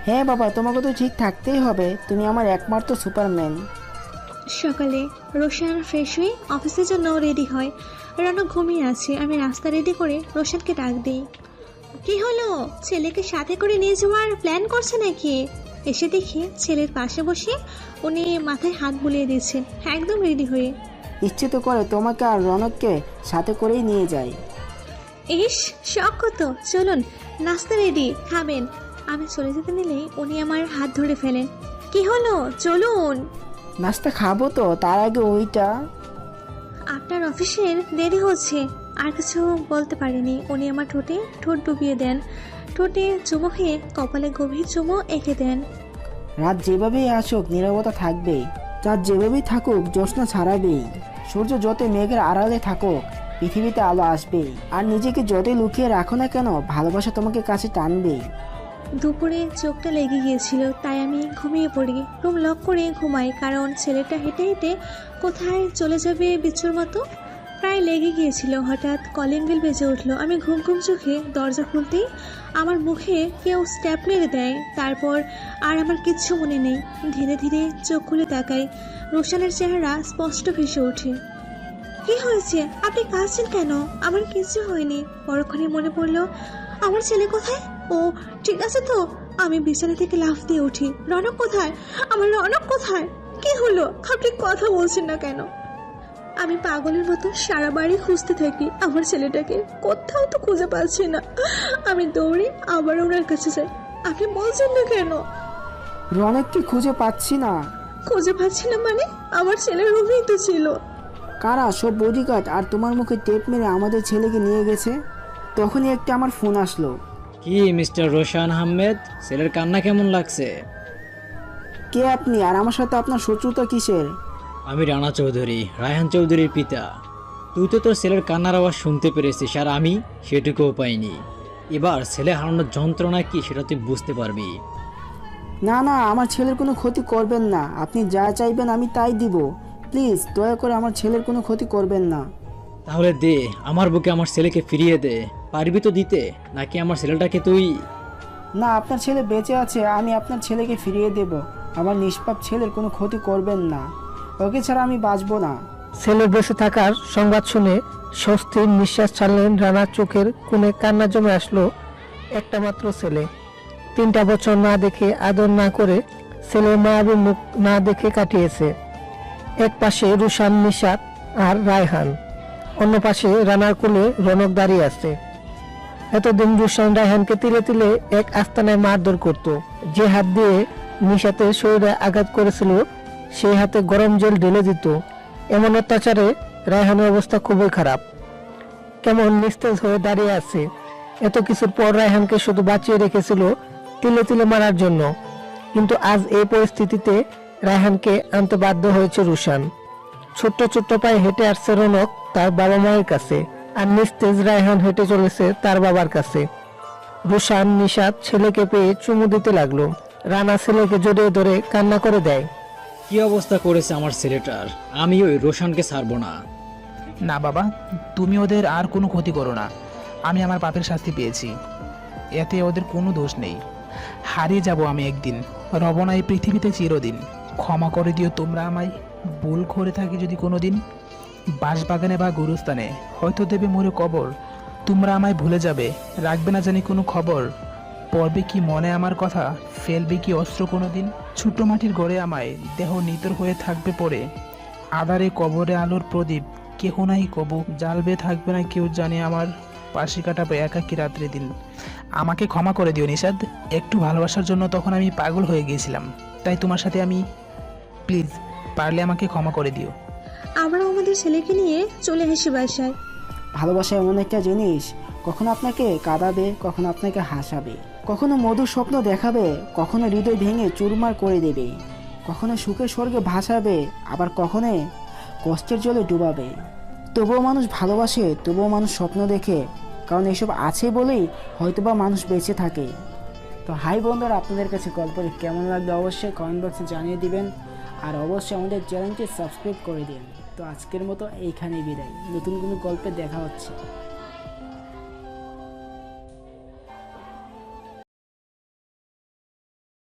হ্যাঁ বাবা, তোমাকে তো ঠিক থাকতেই হবে, তুমি আমার একমাত্র সুপারম্যান। সকালে রোশন ফ্রেশ হয়ে অফিসের জন্য রেডি হয়। রনক ঘুমিয়ে আছে। আমি রাস্তা রেডি করে রোশনকে ডাক দিই। কি হলো, ছেলেকে সাথে করে নিয়ে যাওয়ার প্ল্যান করছে নাকি? এসে দেখি ছেলের পাশে বসে উনি মাথায় হাত বুলিয়ে দিচ্ছেন একদম রেডি হয়ে। ইচ্ছে তো করে তোমাকে আর রনককে সাথে করেই নিয়ে যাই। ইস, শখ কত। চলুন, নাস্তা রেডি, খাবেন? আমি চলে যেতে নিলেই উনি আমার হাত ধরে ফেলেন। কি হলো, চলুন। নাস্তা খাবো তো, তার আগে ওইটা। আপনার অফিসের দেরি হচ্ছে। আর কিছু বলতে পারিনি। উনি আমার ঠোঁটে ঠোঁট ডুবিয়ে দেন। ঠোঁটে চুমো খেয়ে কপালে গভীর চুমো এঁকে দেন। রাত যেভাবেই আসুক নীরবতা থাকবেই, চাঁদ যেভাবেই থাকুক জ্যোৎস্না ছাড়াবেই, সূর্য যত মেঘের আড়ালে থাকুক পৃথিবীতে আলো আসবেই, আর নিজেকে যতই লুকিয়ে রাখো না কেন ভালোবাসা তোমাকে কাছে টানবেই। দুপুরে চোখটা লেগে গিয়েছিল, তাই আমি ঘুমিয়ে পড়ি। রুম লক করে ঘুমাই, কারণ ছেলেটা হেঁটে হেঁটে কোথায় চলে যাবে বিচ্ছুর মতো। প্রায় লেগে গিয়েছিল, হঠাৎ কলিং বেল বেজে উঠলো। আমি ঘুম ঘুম চোখে দরজা খুলতেই আমার মুখে কেউ স্ট্যাপ মেরে দেয়। তারপর আর আমার কিচ্ছু মনে নেই। ধীরে ধীরে চোখ খুলে তাকাই, রোশানের চেহারা স্পষ্ট ভেসে ওঠে। কি হয়েছে? আপনি কাঁদছেন কেন? আমার কিছু হয়নি। পরক্ষণে মনে পড়লো আমার ছেলে কোথায়। ও ঠিক আছে তো? আমি বিছানা থেকে লাফ দিয়ে উঠি। রনক কোথায়? আমার রনক কোথায়? কি হলো? আপনি কথা বলছেন না কেন? আমি পাগলের মতো সারা বাড়ি খুঁজতে থাকি আমার ছেলেটাকে, কোথাও তো খুঁজে পাচ্ছি না। আমি দৌড়ে আবার ওনার কাছে যাই। আপনি বলছেন না কেন? রনককে খুঁজে পাচ্ছি না। খুঁজে পাচ্ছি না মানে? আমার ছেলের রুমেই তো ছিল। কারা? সব বডিগার্ড আর তোমার মুখে টেপ মেরে আমাদের ছেলেকে নিয়ে গেছে। তখনই একটা আমার ফোন আসলো। কি মিস্টার রোশান আহমেদ, ছেলের কান্না কেমন লাগছে? কে আপনি, আর আমার সাথে আপনার শত্রুতা কিসের? আমি রানা চৌধুরী, রায়হান চৌধুরীর পিতা। তুই তো তোর ছেলের কান্নার আওয়াজ শুনতে পেরেছিস, আর আমি সেটুকুও পাইনি। এবার ছেলে হারানোর যন্ত্রণা কি সেটা তুই বুঝতে পারবি। না না, আমার ছেলের কোনো ক্ষতি করবেন না। আপনি যা চাইবেন আমি তাই দিব। প্লিজ দয়া করে আমার ছেলের কোনো ক্ষতি করবেন না। তাহলে দে, আমার বুকে আমার ছেলেকে ফিরিয়ে দে। পারবি তো দিতে, নাকি আমার ছেলেটাকে তুই? না, আপনার ছেলে বেঁচে আছে, আমি আপনার ছেলেকে ফিরিয়ে দেব। আমার নিষ্পাপ ছেলের কোনো ক্ষতি করবেন না, ওকে ছাড়া আমি বাঁচবো না। ছেলের বেঁচে থাকার সংবাদ শুনে স্বস্তির নিঃশ্বাস ছাড়লেন রানার। চোখের কোণে কান্না জমে আসলো। একটা মাত্র ছেলে, 3টা বছর না দেখে, আদর না করে, ছেলের মায়াবী মুখ না দেখে কাটিয়েছে। এক পাশে রুশান, নিশাত আর রায়হান, অন্য পাশে রানার কোলে রনক দাঁড়িয়ে আছে। এতদিন রুশান রায়হানকে তিলে তিলে এক আস্তানায় মারধর করত। যে হাত দিয়ে নিশাতের শরীরে আঘাত করেছিল সেই হাতে গরম জল ঢেলে দিত। এমন অত্যাচারে রায়হানের অবস্থা খুবই খারাপ। কেমন নিস্তেজ হয়ে দাঁড়িয়ে আছে। এত কিছুর পর রায়হানকে শুধু বাঁচিয়ে রেখেছিল তিলে তিলে মারার জন্য। কিন্তু আজ এই পরিস্থিতিতে রায়হানকে আনতে বাধ্য হয়েছে রুশান। ছোট্ট ছোট্ট পায়ে হেঁটে আসছে রনক তার বাবা মায়ের কাছে, আর নিস্তেজ রায়হান হেঁটে চলেছে তার বাবার কাছে। রুশান, নিশাত ছেলেকে পেয়ে চুমু দিতে লাগলো। রানা ছেলেকে জড়িয়ে ধরে কান্না করে দেয়। কি অবস্থা করেছে আমার ছেলেটার, আমি ওই রোশানকে ছাড়বো না। না বাবা, তুমি ওদের আর কোনো ক্ষতি করো না। আমি আমার পাপের শাস্তি পেয়েছি, এতে ওদের কোনো দোষ নেই। হারিয়ে যাব আমি একদিন, রব না এই পৃথিবীতে চিরদিন। ক্ষমা করে দিও তোমরা আমায়, ভুল করে থাকি যদি কোনো দিন। বাঁশবাগানে বা গুরুস্থানে হয়তো দেবে মোরে কবর, তোমরা আমায় ভুলে যাবে, রাখবে না জানি কোনো খবর। পড়বে কি মনে আমার কথা, ফেলবে কি অস্ত্র কোনো দিন। ছোট মাটির ঘরে আমায় দেহ নিতর হয়ে থাকবে পড়ে, আধারে কবরে আলোর প্রদীপ কেহ নাই কবু জ্বালবে, থাকবে না কেউ জানে আমার, পাশে কাটাবে একাকী রাত্রি দিন। আমাকে ক্ষমা করে দিও নিশাদ, একটু ভালোবাসার জন্য তখন আমি পাগল হয়ে গিয়েছিলাম, তাই তোমার সাথে আমি, প্লিজ পারলে আমাকে ক্ষমা করে দিও। আমরাও আমাদের ছেলেকে নিয়ে চলে আসি বাসায়। ভালোবাসা এমন একটা জিনিস, কখনো আপনাকে কাঁদাবে, কখনো আপনাকে হাসাবে, কখনো মধুর স্বপ্ন দেখাবে, কখনো হৃদয় ভেঙে চুরমার করে দেবে, কখনো সুখের স্বর্গে ভাসাবে, আবার কখনো কষ্টের জলে ডুবাবে। তবুও মানুষ ভালোবাসে, তবুও মানুষ স্বপ্ন দেখে, কারণ এসব আছে বলেই হয়তোবা মানুষ বেঁচে থাকে। তো হাই বন্ধুরা, আপনাদের কাছে গল্পটি কেমন লাগবে অবশ্যই কমেন্ট বক্সে জানিয়ে দিবেন, আর অবশ্যই আমাদের চ্যানেলটি সাবস্ক্রাইব করে দিন। তো আজকের মতো এইখানেই বিদায়, নতুন কোনো গল্পে দেখা হচ্ছে।